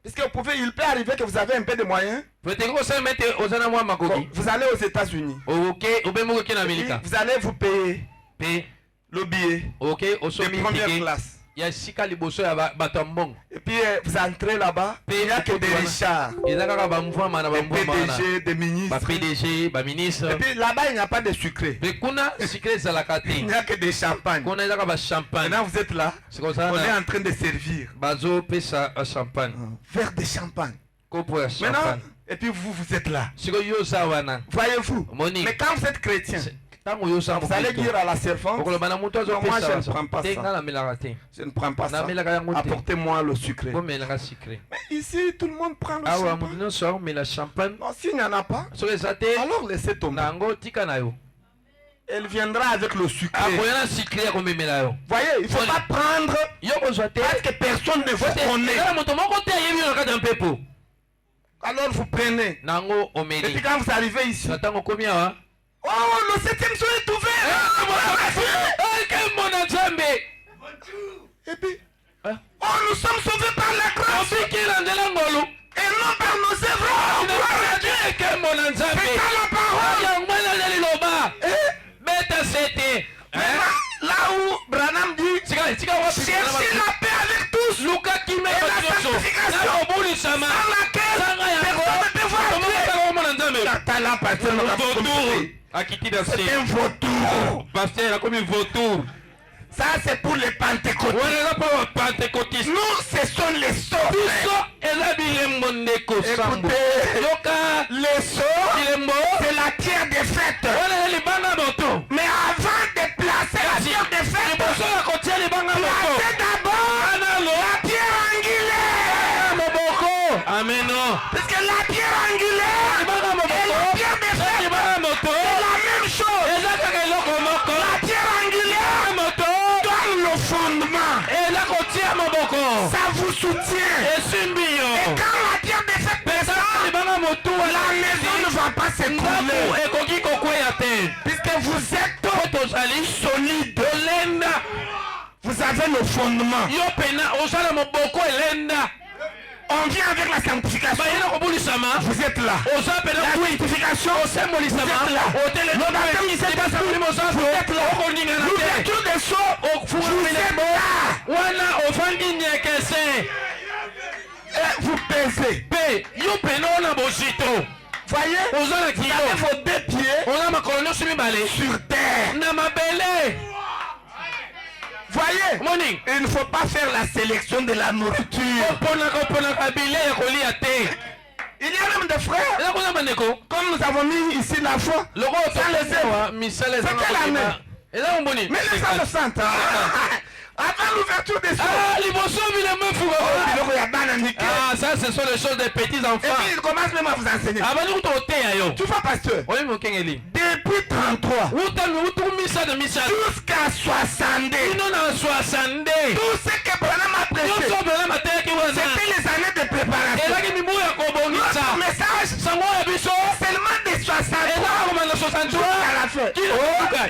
Parce que il peut arriver que vous avez un peu de moyens. peteki kosala ete oza na mwa makoki Vous allez aux États-Unis. oke obembi oke na Et amerika vous allez vous payer mpe le billet oke de osomi première tike classe. ya sika liboso ya bato ya mbongo Et puis vous entrez là-bas. Il n'y a que des richards, eza kaka bamvwama na des bamvwama wana PDG, des ministres. bapdg baministre Et puis là-bas, il n'y a pas de sucré. mpe kuna sikre ezalaka te Il n'y a que des champagnes. kuna ezaka bachampagne Maintenant, vous êtes là. On est sikozala en train de servir. bazopesa champagne Verre de champagne. kopo ya Maintenant, champagne et puis vous êtes là. sikoyo yo oza wana Voyez-vous. moni Mais quand vous êtes chrétien, ntango yo oza vous allez dire à la servante, okoloba na moto Non, moi, je ne azopesa prends pas te ça. nga namelaka te je ne prends pas ça. namelaka yango te Apportez-moi le sucré. bomelaka sikre Mais ici, tout le monde prend le awa champagne. moto nyonso aomela champagne Non, s'il n'y en a pas, soki eza te alors laissez tomber. na yango tika na yo Elle viendra avec le sucré. akoya na sikre ya komemela yo Voyez, il ne faut Voilà. pas prendre yo kozwa te parce que personne ne vous connaît. ezala moto moko te ayebi yo na kati ya mpepo Alors vous prenez. nango Et puis omeli quand vous arrivez ici, natango komi awa oh, le 7e jour est ouvert. quel mon nzambe Et puis, Hein? oh, nous sommes sauvés par la grâce ofikila nzela ngolu et non par nos œuvres. Gloire à Dieu. quel mon nzambe C'est ça la parole. yango na liloba beta sete Maintenant, là où Branham dit, cherchez la paix avec tous. luka kime Et la sanctification obulisama dans laquelle personne ne peut voir Dieu. nzambe Talent, pasteur, on a vautour compris. akiti C'est dase un vautour. pasteur akomi vautour Ça, c'est pour les pentecôtistes. wana eza mpo bapentecotiste Nous, ce sont les sauts. biso eza bilembo ndeko sambo Écoutez, yoka les sauts, bilembo c'est la pierre des fêtes. wana eza libanga moto Mais avant de placer la pierre des fêtes, liboso ya kotia libanga moto placez d'abord la pierre angulaire. moboko ameno Parce que la pierre angulaire libanga et moboko la pierre des fêtes, libanga moto c'est la même chose. eza kaka eloko moko La pierre angulaire moto donne le fondement. eza kotia moboko Ça vous soutient. esimbi Et yo quand la pierre des fêtes pesa descend, libanga motu la maison ne va pas s'écrouler. ndaku ekoki kokweya te Puisque vous êtes po tozali solide. olenda Vous avez le fondement. yo pena ozala moboko elenda On vient avec la sanctification. bayina kobulisama Vous êtes là. oza pena La sanctification, osembolisama vous êtes là. Le baptême du Saint-Esprit, vous êtes là. okoningana te L'ouverture des sceaux, vous êtes là. wana ofandi nyekese Et vous pesez. mpe yo pena ona bozito Voyez, oza na vous kilo avez vos 2 pieds oza makolo nyonso mibale sur terre. na mabele Voyez, moni il ne faut pas faire la sélection de la nourriture. oponaka bile ya kolia te Il y a même des frères, eza koza bandeko comme nous avons mis ici la foi, loko otolesewa misala eza C'est quelle année? eza momboni 1960. Avant l'ouverture des sceaux. liboso bilemo Oh, efuka biloko ya bana nike. ça ce sont les choses des petits Et enfants puis il commence même à vous enseigner. abandi kuta oteya yo Tu vois, pasteur, oyebi okengeli depuis 33 utu misato misato jusqu'à 60, ino na 60 tout ce que Branham a prêché, nyonso bela mateyaki wana c'était les années de préparation. ezalaki mibu ya Notre kobongisa message, sango ya biso seulement des 63 ezaka komanda 63 à la fin. kiloka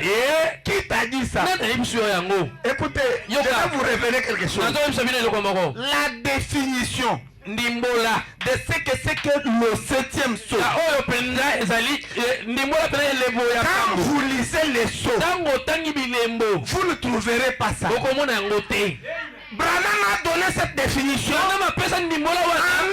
Qui t'a dit ça? nani ayebi yo yango Écoutez, je vais vous révéler quelque chose. nazoyebisa bino eloko moko La définition ndimbola de ce que c'est que le 7e saut. ya oyo mpenza ezali ndimbola mpena elembo ya Quand kambo vous lisez les sauts, ntango otangi bilembo vous ne trouverez pas ça. okomona yango te Branham a donné cette définition wana mapesa ndimbola wana en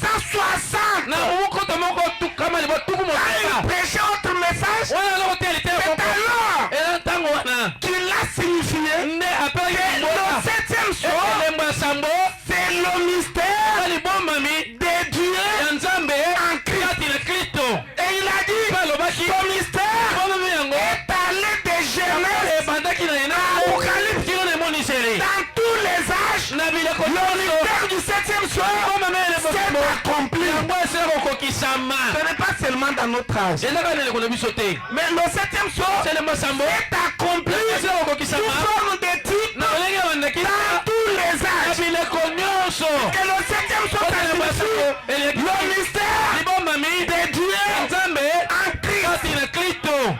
1960. na mokoto moko tukama libo tuku Quand il mokaka prêchait autre message, wana eloko te elite c'est alors eza ntango wana qu'il a signifié nde apelaki que ndimbola le 7e saut, elembo ya sambo c'est le mystère eza libombami de Dieu ya nzambe en Christ. kati na kristo Et il a dit, mpe alobaki ce mystère libombami yango est allé de Genèse ebandaki na yena Apocalypse kino na emoniseli dans tous les âges. na bileko Le nyonso mystère du 7e saut libombami elembo s'est accompli. yango esila kokokisama Ce n'est pas seulement dans notre âge. ezaka na eleko na biso te Mais le 7e saut c'est elembo sambo est accompli esila sous kokokisama forme de type na lolenge ya bandakisa dans tous les na âges. bileko nyonso Que le 7e saut signifie le mystère libombami de Dieu ya nzambe en Christ. kati na kristo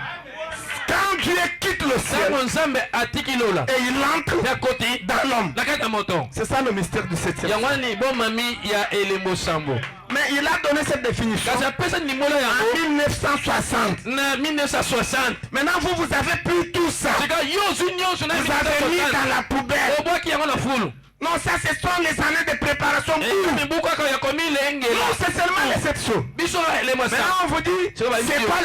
Quand Dieu quitte le ciel ntango nzambe atiki lola et il entre ya koti dans l'homme. na kati ya moto C'est ça le mystère du 7e. yango wana libombami ya elembo sambo Mais il a donné cette définition kasi apesa ndimbola en yango 1960. na 1960 Maintenant, vous avez pris tout ça. sika yo ozwi nyonso na Vous avez mis dans la poubelle. obwaki yango na fulu Non, ça, ce sont les années de préparation pour. mibu kaka ya komilengela Non, c'est seulement les 7 sauts. biso elembo Maintenant, on vous dit, c'est quoi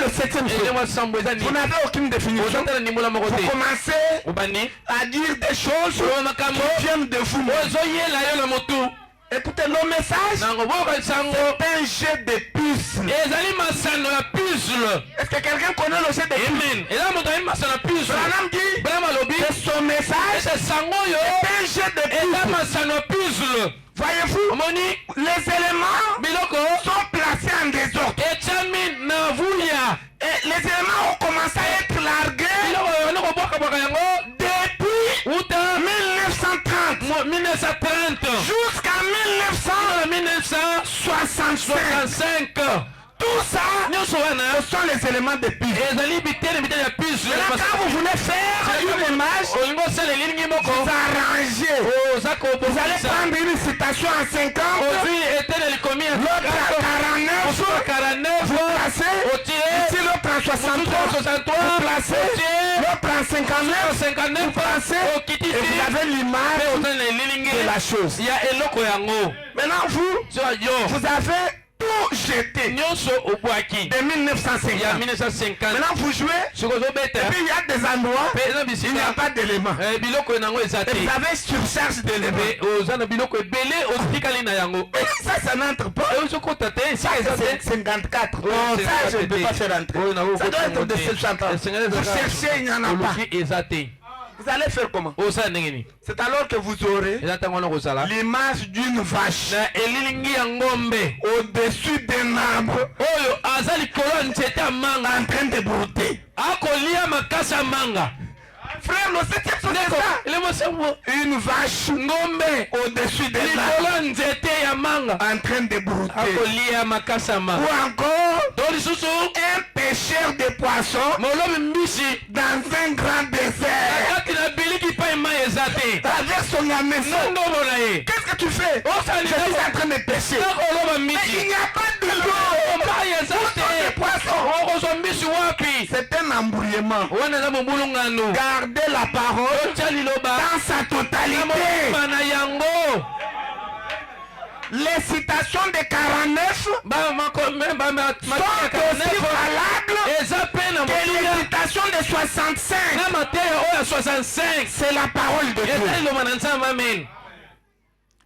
le 7e saut? elembo sambo eza Vous nini n'avez aucune définition. ozatala ndimbola moko Vous te commencez obani à dire des choses oyo makambo qui viennent de vous. ozoyela yo na motu Écoutez, le message, nango boyoka sango c'est un jet de puce. ezali masano ya puzzle Est-ce que quelqu'un connaît le jet de puce? amen eza moto ayebi masano ya puzzle Branham dit, bana malobi que son message, ete sango oyo c'est un jet de eza puce. masano ya puzzle Voyez-vous, omoni les éléments biloko sont placés en désordre. etiami na vulia Et les éléments ont commencé à être largués biloko oyo ni kobwakabwaka yango depuis uta 1930 1930 jusqu'à 1960. 1960 65. Tout ça, ce sont les éléments de piste. Maintenant, quand vous voulez faire une image, vous arrangez. Vous allez prendre une citation en 50, l'autre à 49, vous placez, ici l'autre en 63, vous placez, l'autre en 59, vous placez, et vous avez l'image de la chose. Maintenant, vous avez tout jeté de 1950. Maintenant vous jouez et puis il y a des endroits où il n'y a pas d'éléments. Et vous avez surcharge d'éléments. Ça, ça n'entre pas. Ça, c'est 54. Ça, je ne peux pas faire entrer. Ça doit être de 60 ans. Vous cherchez, il n'y en a pas. Vous allez faire comment? C'est alors que vous aurez l'image d'une vache au-dessus d'un arbre en train de brouter. Frère, le 7e son c'est ça. Une vache au-dessus d'un arbre en train de brouter. Ou encore un pêcheur de poissons dans un grand désert avec son hameçon. Qu'est-ce que tu fais? Je suis en train de pêcher. Mais il n'y a pas de l'eau. De poissons. C'est un embrouillement. Gardez la parole dans sa totalité. Les citations de 49 sont aussi valables que les citations de 65. C'est la parole de Dieu.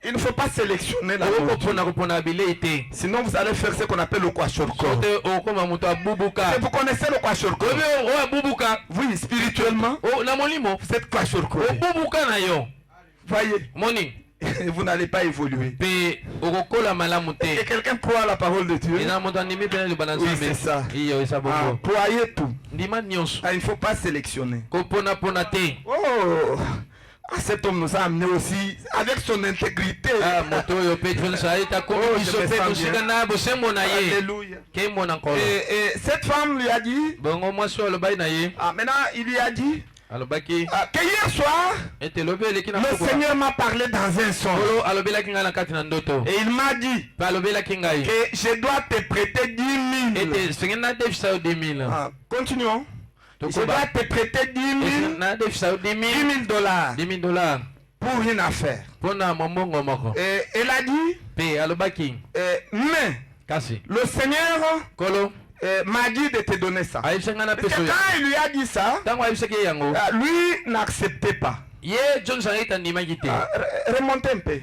Il ne faut pas sélectionner la nourriture. Sinon vous allez faire ce qu'on appelle le kwashorko. Vous connaissez le kwashorko? Oui, spirituellement, vous êtes kwashorko. Voyez, vous n'allez pas évoluer. Et quelqu'un croit à la parole de Dieu. Oui, c'est ça. Croyez tout. Il ne faut pas sélectionner. Oh, cet homme nous a amené aussi avec son intégrité. Alléluia. Et cette femme lui a dit, maintenant il lui a dit que hier soir, le Seigneur m'a parlé dans un songe. Et il m'a dit que je dois te prêter 10 000. Continuons. Je dois te prêter 10 000 dollars pour une affaire. Et elle a dit, mais le Seigneur m'a dit de te donner ça. Parce que quand il lui a dit ça, lui n'acceptait pas. Remontez un peu.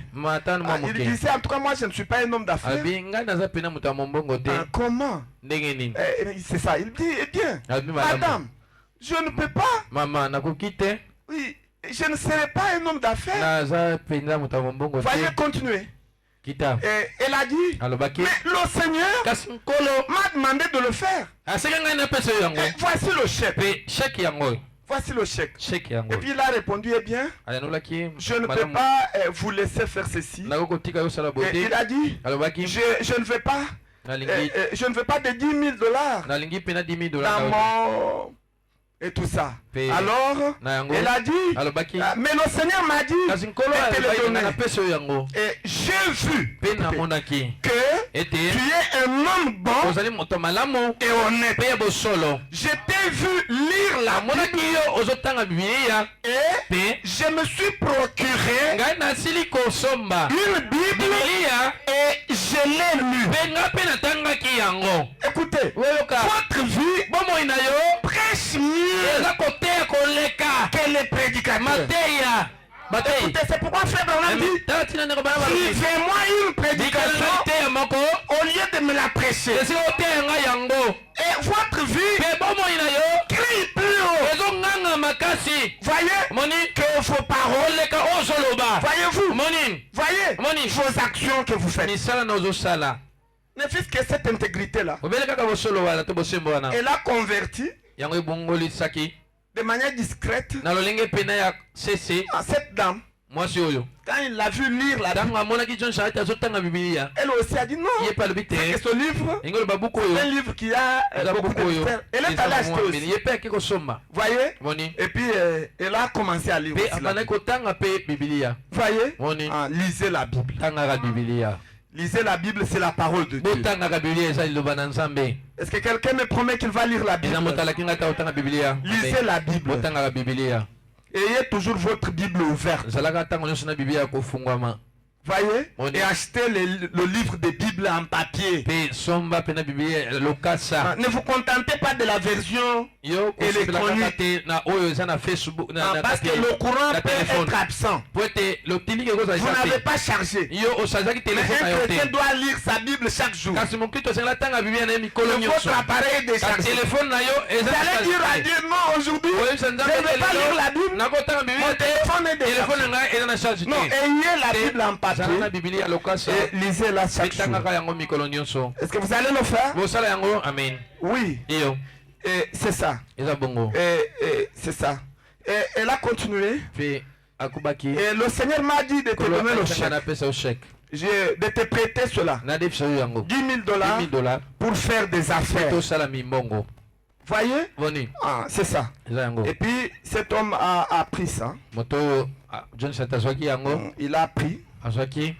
Il disait, en tout cas moi je ne suis pas un homme d'affaires. Comment? C'est ça, il dit, eh bien, madame, je ne peux pas. Oui, je ne serai pas un homme d'affaires. Veuillez continuer. Et elle a dit, mais le Seigneur m'a demandé de le faire. Et voici le chèque. Voici le chèque. Et puis il a répondu, eh bien, je ne peux pas vous laisser faire ceci. Et il a dit, je ne veux pas. Je ne veux pas de 10 000 dollars dans mon... Et tout ça. Alors, elle a dit, mais le Seigneur m'a dit de te le donner. Et j'ai vu que tu es un homme bon et honnête. Je t'ai vu lire la Bible et je me suis procuré une Bible et je l'ai lue. Écoutez, votre vie prêche mieux que les prédicateurs. Écoutez, c'est pourquoi frère Branham dit, suivez-moi une prédication au lieu de me la prêcher. Et votre vie crie plus haut. Voyez que vos paroles, voyez vos actions que vous faites. Ne fût-ce que cette intégrité-là, elle a converti de manière discrète à cette dame mwasi oyo quand il l'a vu lire la Bible, ntango amonaki John Charite azotanga bibiliya elle aussi a dit non. ye pe alobi te Et ce livre, engelo babuku c'est un oyo livre qui a eza beaucoup buku de oyo mystères. Elle est allée acheter aussi. ye pe ake kosomba Voyez? moni Et puis elle a commencé à lire pe aussi la abandaki Bible. kotanga pe bibiliya Voyez? moni Ah, lisez la Bible. tangaka bibiliya Lisez la Bible, c'est la parole de Dieu. botangaka bibiliya eza liloba na nzambe Est-ce que quelqu'un me promet qu'il va lire la Bible? eza moto alaki ngai ata kotanga bibiliya Lisez la Bible. botangaka bibiliya Ayez toujours votre Bible ouverte. zalaka ntango nyonso na bibiliya kofungwama Voyez? On Et est- achetez le livre de Bible en papier. pe somba pe na bibiliya lokasa Ne vous contentez pas de la version, yo kosepelaka kaka te na oyo eza na facebook na parce que le courant peut être absent. po ete lotiliki Vous ekozalisa n'avez te pas chargé. yo osazaki Mais telefone na un yo chrétien te doit lire sa Bible chaque jour. kasi mokristo asengela tanga bibiliya na ye mikolo nyonso Votre appareil est kasi déchargé. telefone na yo eza Vous allez dire à Dieu, non, aujourd'hui, oyebisa je ne vais pas lire la Bible. nakotanga Mon bibiliya te téléphone est telefone na déchargé. ngai eza na charge Non, te ayez la Bible en zala na papier bibiliya lokasa et lisez-la chaque jour. etangaka yango mikolo nyonso Est-ce que vous allez le faire? bosala yango amen Oui, iyo et c'est ça. eza bongo Et c'est ça. Et elle a continué. pe akubaki Et le Seigneur m'a dit de te kolo donner le aisanga chèque. napesa yo chèque De te prêter cela. nadefisa yo yango 10 000 dollars 10 000 pour faire des affaires. tosala mimbongo Voyez? boni Ah, c'est ça. eza yango Et puis cet homme a pris ça. moto oyo john sat azwaki yango Il a pris. azwaki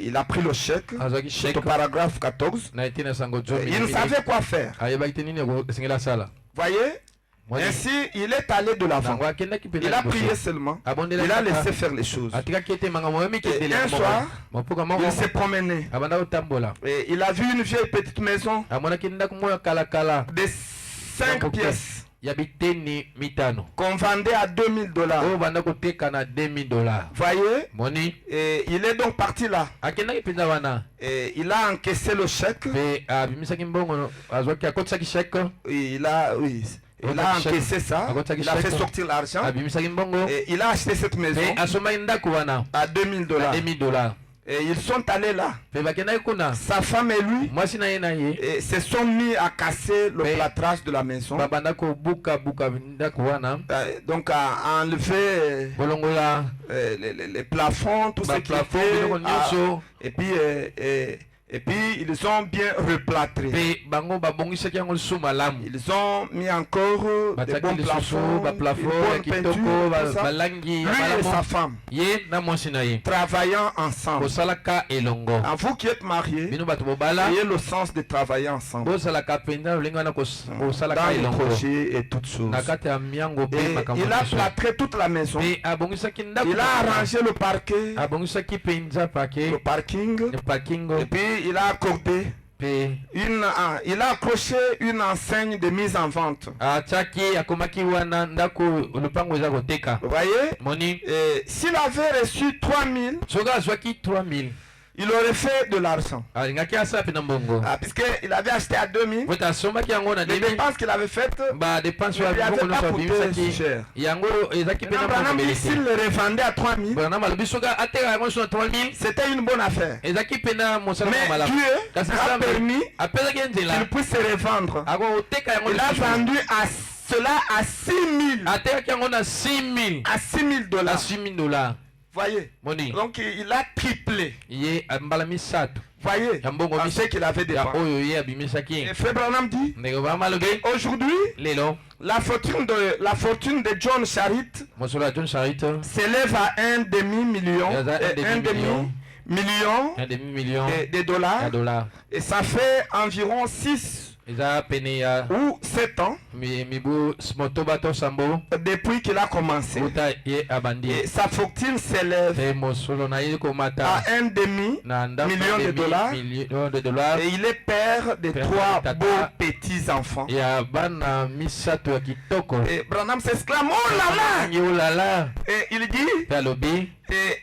Il a pris le chèque. azwaki C'est chèque au paragraphe 14. na etina sango Il ne savait quoi faire. ayebaki te nini esengeli asala Voyez? Ainsi, il est allé de l'avant. nango akendaki Il a prié seulement. Il a laissé faire les choses. atikaki ete makambo oyo Et mikendele un soir, mopuka moko il s'est promené. abanda kotambola Et il a vu une vieille petite maison amonaki ndako moko ya kalakala de 5 pièces ya biteni mitano qu'on vendait à 2 000 dollars. oyo banda koteka na 2000 $. Voyez? moni Et il est donc parti là. akendaki mpenza wana Et il a encaissé le chèque. mpe abimisaki mbongo azwaki akotisaki chèque Il a, oui, il a encaissé ça. Il a fait sortir l'argent. abimisaki mbongo Et il a acheté cette maison mpe asombaki ndako wana à 2 000 na dollars. 2000 $. Et ils sont allés là. mpe bakendaki kuna Sa femme et lui mwasi na ye na ye et se sont mis à casser le Mais- plâtrage de la maison. babanda kobukabuka ndako wana Donc à enlever bolongola les plafonds, tout ce qui baplafond était. biloko nyonso Et puis ils ont bien replâtré. mpe bango babongisaki yango lisusu malamu Ils ont mis encore des batiaki bons lisusu plafonds, une baplafond ya bonne kitoko peinture, tout ça. balangi ya Lui et sa malamu femme ye na mwasi na ye travaillant ensemble. kosalaka elongo À vous qui êtes mariés, bino bato bobala ayez le sens de travailler ensemble bosalaka mpenza lolenge wana dans kosalaka les elongo projets et toutes choses. na kati ya miango mpe Et makambo il a nyonso plâtré toute la maison. mpe abongisaki ndako Il a arrangé le parquet, abongisaki mpenza pake le parking, le parkingo et puis il a accordé mpe il a accroché une enseigne de mise en vente. atiaki akomaki wana ndako lopango eza koteka Vous voyez? moni Et s'il avait reçu 3 000, soki azwaki 3000 il aurait fait de l'argent. alingaki asala mpe na mbongo Puisqu'il avait acheté à 2 000, pote asombaki yango na les 2000 dépenses qu'il avait faites, badepense ne lui ya avaient mbongo pas nyonso coûté abimisaki cher. yango ezaki mpe na Branham mbongo dit, ebele s'il te le revendait à 3 000, branam alobi soki ateka yango nyonso na 3000 c'était une bonne affaire. ezaki mpe na mosala Mais moko malamu Dieu kasi a nzambe permis apesaki ye nzela qu'il puisse se revendre. akoteka yango Il a lisusu vendu cela à 6 000, atekaki yango na 6000 à 6 000 na dollars. 6000 $. Voyez? moni Donc il a triplé. ye mbala misato Voyez? ya mbongo À ce qu'il avait ya dépensé. oyo ye abimisaki Et Frère Branham dit, ndenge bama alobi aujourd'hui, lelo la fortune de John Charit mosolo ya john charit s'élève à 1,5 million, Et ça, 1,5 million un demi-million de ya dollars. dola Et ça fait environ 6 eza pene ya ou 7 ans mibu motoba to sambo depuis qu'il a commencé. uta ye abandi Et sa fortune s'élève te mosolo na ye komata à 1,5 na ndako million de dollars. million de dollars et il est père de Père 3 tata. beaux petits enfants. ya bana misato ya kitoko Et Branham s'exclame, oh là là! ngi olala Et il dit, mpe alobi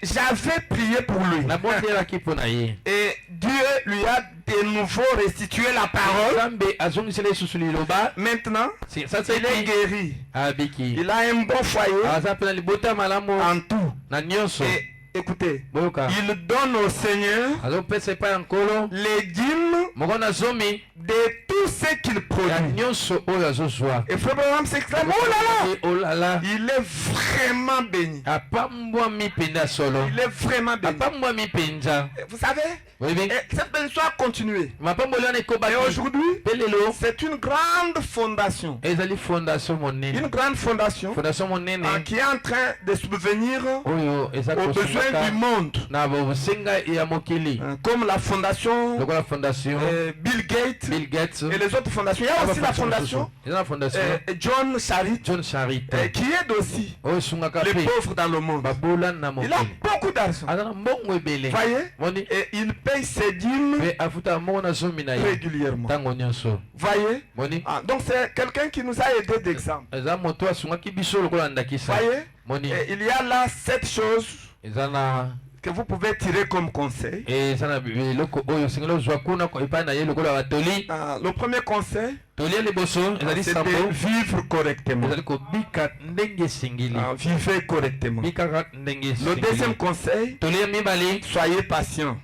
j'avais prié pour lui. nabondelaki mpo na ye Et Dieu lui a de nouveau restitué la parole. nzambe azongisela lisusu liloba Maintenant, sasa il est guéri. abiki Il a un bon foyer aza mpe na libota malamu en tout. na nyonso Et Écoutez, boyoka il donne au Seigneur azopesa epai ya nkolo les dîmes moko na zomi de tout ce qu'il ya produit. nyonso oyo azozwa. Et Frère Branham s'exclame, oh là là, oh là là, il est vraiment béni. apambwami mpenza solo, Il est vraiment béni. apambwami mpenza. Vous savez, Oui, oui. cette bénédiction a continué. Mapamboli wana Et ekobaki aujourd'hui, mpe lelo c'est une grande fondation. ezali fondation Une monene, grande fondation fondation monene qui est en train de subvenir oyo eza aux besoins du kosungaka monde. na bosenga ya mokili, Comme la fondation lokola fondation Bill Gates Bill Gates. et les autres fondations. Il y a aussi la fondation eza na fondation John Charit John Charit qui aide aussi oyo esungaka les mpe pauvres dans le monde. babulani na Il a mokili, beaucoup d'argent. aza na mbongo ebele Voyez? moni, Et il paye ses dîmes mpe afutaka mbongo na zomi na ye régulièrement. ntango nyonso Voyez? moni. Donc c'est quelqu'un qui nous a aidé d'exemple. eza moto asungaki biso lokola ndakisa Voyez? moni. Et il y a là 7 choses eza na que vous pouvez tirer comme conseil. eza na biloko oyo osengeli ozwa kuna epai na ye lokola batoli. Le premier conseil, toli ya liboso ezali c'est sambo, de vivre correctement. ezali kobika ndenge esengeli, Vivez correctement. bikaka ndenge Le deuxième esengeli. conseil, toli ya mibale soyez patient.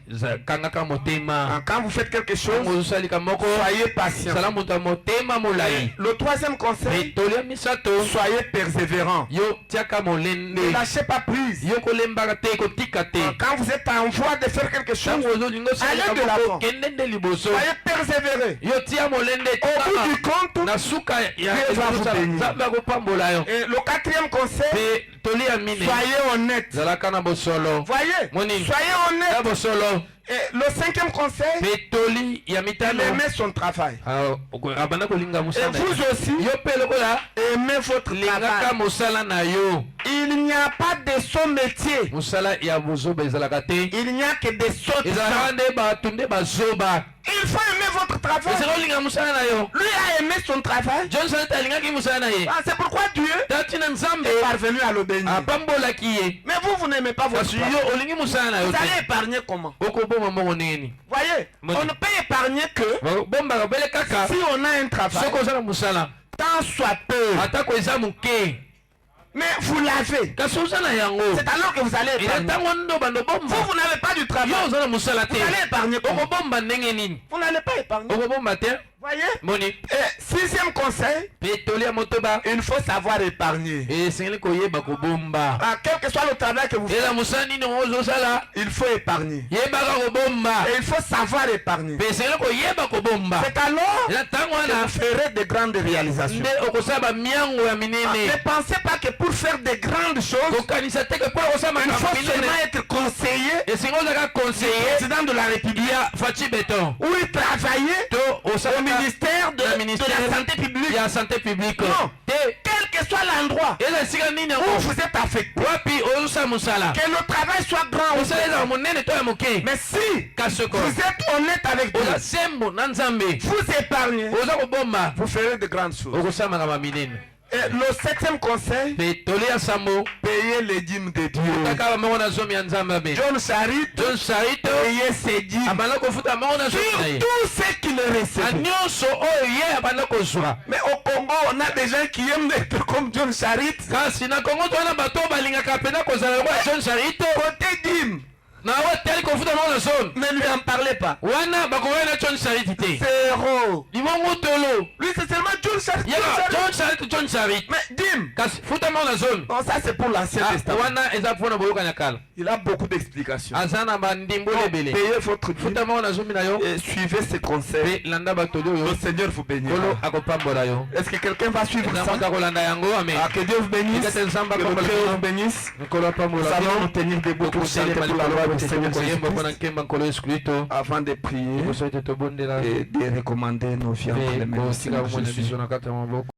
kangaka motema, Quand vous faites quelque chose, ntango ozosalika moko soyez patient. sala moto ya motema molai. Le troisième Me conseil, toli ya misato, soyez persévérant. yo tiaka Ne molende, lâchez pas prise. yo kolembaka te kotika te. Quand vous êtes en voie de faire quelque chose, ntango ozolinga osalika allez de moko l'avant. kende nde liboso, soyez persévérés. yo tia molende Au bout du compte, na suka ya Dieu va vous bénir. nzambe akopambola yo. et le quatrième conseil, Pe toli ya mine soyez honnête. zalaka na bosolo, Voyez, Moni. soyez ya honnête. bosolo. Et le cinquième conseil, Pe toli ya il mitano aimait son travail. abanda kolinga Et mosala na ye. vous aussi, yo mpe lokola aimez votre lingaka travail. mosala na yo. Il n'y a pas de son métier. mosala ya bozoba ezalaka te, Il n'y a que des sottes. ezalaka nde bato nde bazoba. Il faut aimer votre travail. ezaka olinga mosala na yo. Lui a aimé son travail. john salet alingaki mosala na ye, C'est pourquoi Dieu tatina nzambe est parvenu à le bénir. apambolaki ye. Mais vous n'aimez pas votre kasi travail. yo olingi mosala na yo Vous te, allez épargner comment? okoboma mbongo nini. Voyez, Moni. on ne peut épargner que bombaka bele kaka si on a un travail, soki oza na mosala tant soit peu. atako eza moke, Mais vous l'avez. kasi oza na yango C'est alors que vous allez eza épargner. ntango ndo bando bomba. Vous n'avez pas du travail. yo oza na mosala te, Vous allez épargner comment? okobomba ndenge nini, Vous n'allez pas épargner. okobomba te. Voyez? moni. Et sixième conseil, Pe toli ya motoba il faut savoir épargner. esengeli koyeba kobomba. Quel que soit le travail que vous faites, eza mosala nini ozosala, il faut épargner. yebaka kobomba, Et il faut savoir épargner. pe esengeli koyeba kobomba. C'est alors eza ntango que wana vous ferez de grandes réalisations. nde okosala bamiango ya Ne minene. pensez pas que pour faire de grandes choses, kokanisa te ke mpo okosala il makambo faut minene seulement être conseiller esengi ozalaka conseiller président de la République ya faci beton ou y travailler to au osalaka ministère de na la ministère santé publique. ya santé publique Non. te Quel que soit l'endroit eza esika nini où yango vous êtes affecté, wapi ozosala mosala, que le travail soit grand ou mosala ezala monene to ya moke, mais si kasi oko vous êtes honnête avec Dieu, oza sembo na nzambe, vous épargnez, oza kobomba, vous ferez de grandes choses. okosala makambo minene. Et le septième conseil, Pe toli ya sambo payez les dîmes de Dieu. kaka bango na zomi ya nzambe abe. John Charit, john sarito payez ses dîmes abanda kofuta bango na zomi na sur ye tout ce qu'il na recevait. nyonso oyo ye abanda kozwa. Mais au Congo, on a des gens qui aiment être comme John Charit. kasi na kongo twana bato balingaka mpena kozala lokola john sarito Côté dîmes, na watali kofuta bango na zone ne lui en parlez pas. wana bakokai na john sariti te Zéro. limongo tolo Lui, c'est seulement John Charit. yaka john sariti john sarit Mais dîmes, kasi futa bango na zone. non, ça c'est pour l'Ancien Testament. wana eza mpona boyokanya kala, Il a beaucoup d'explications. aza na bandimbola ebele. Payez votre dîme futa bango na zomi na yo et suivez ses conseils. pe landa batoli oyo Le Seigneur vous bénira. kolo akopambola yo. Est-ce que quelqu'un va suivre eza ça? moto akolanda yango ame Que Dieu vous bénisse. Ete nzambe Que le apambola Très bino. vous bénisse. nkolo Nous apambola allons nous bino, tenir debout pour chanter tokotelema pour la likolo gloire du ete Seigneur tokoyemba mpona Jésus-Christ. nkemba nkolo yesu kristo, Avant de prier liboso ete tobondela et de recommander nos vies entre les pe mains du kosika Seigneur bomona Jésus. biso na kati ya maboko.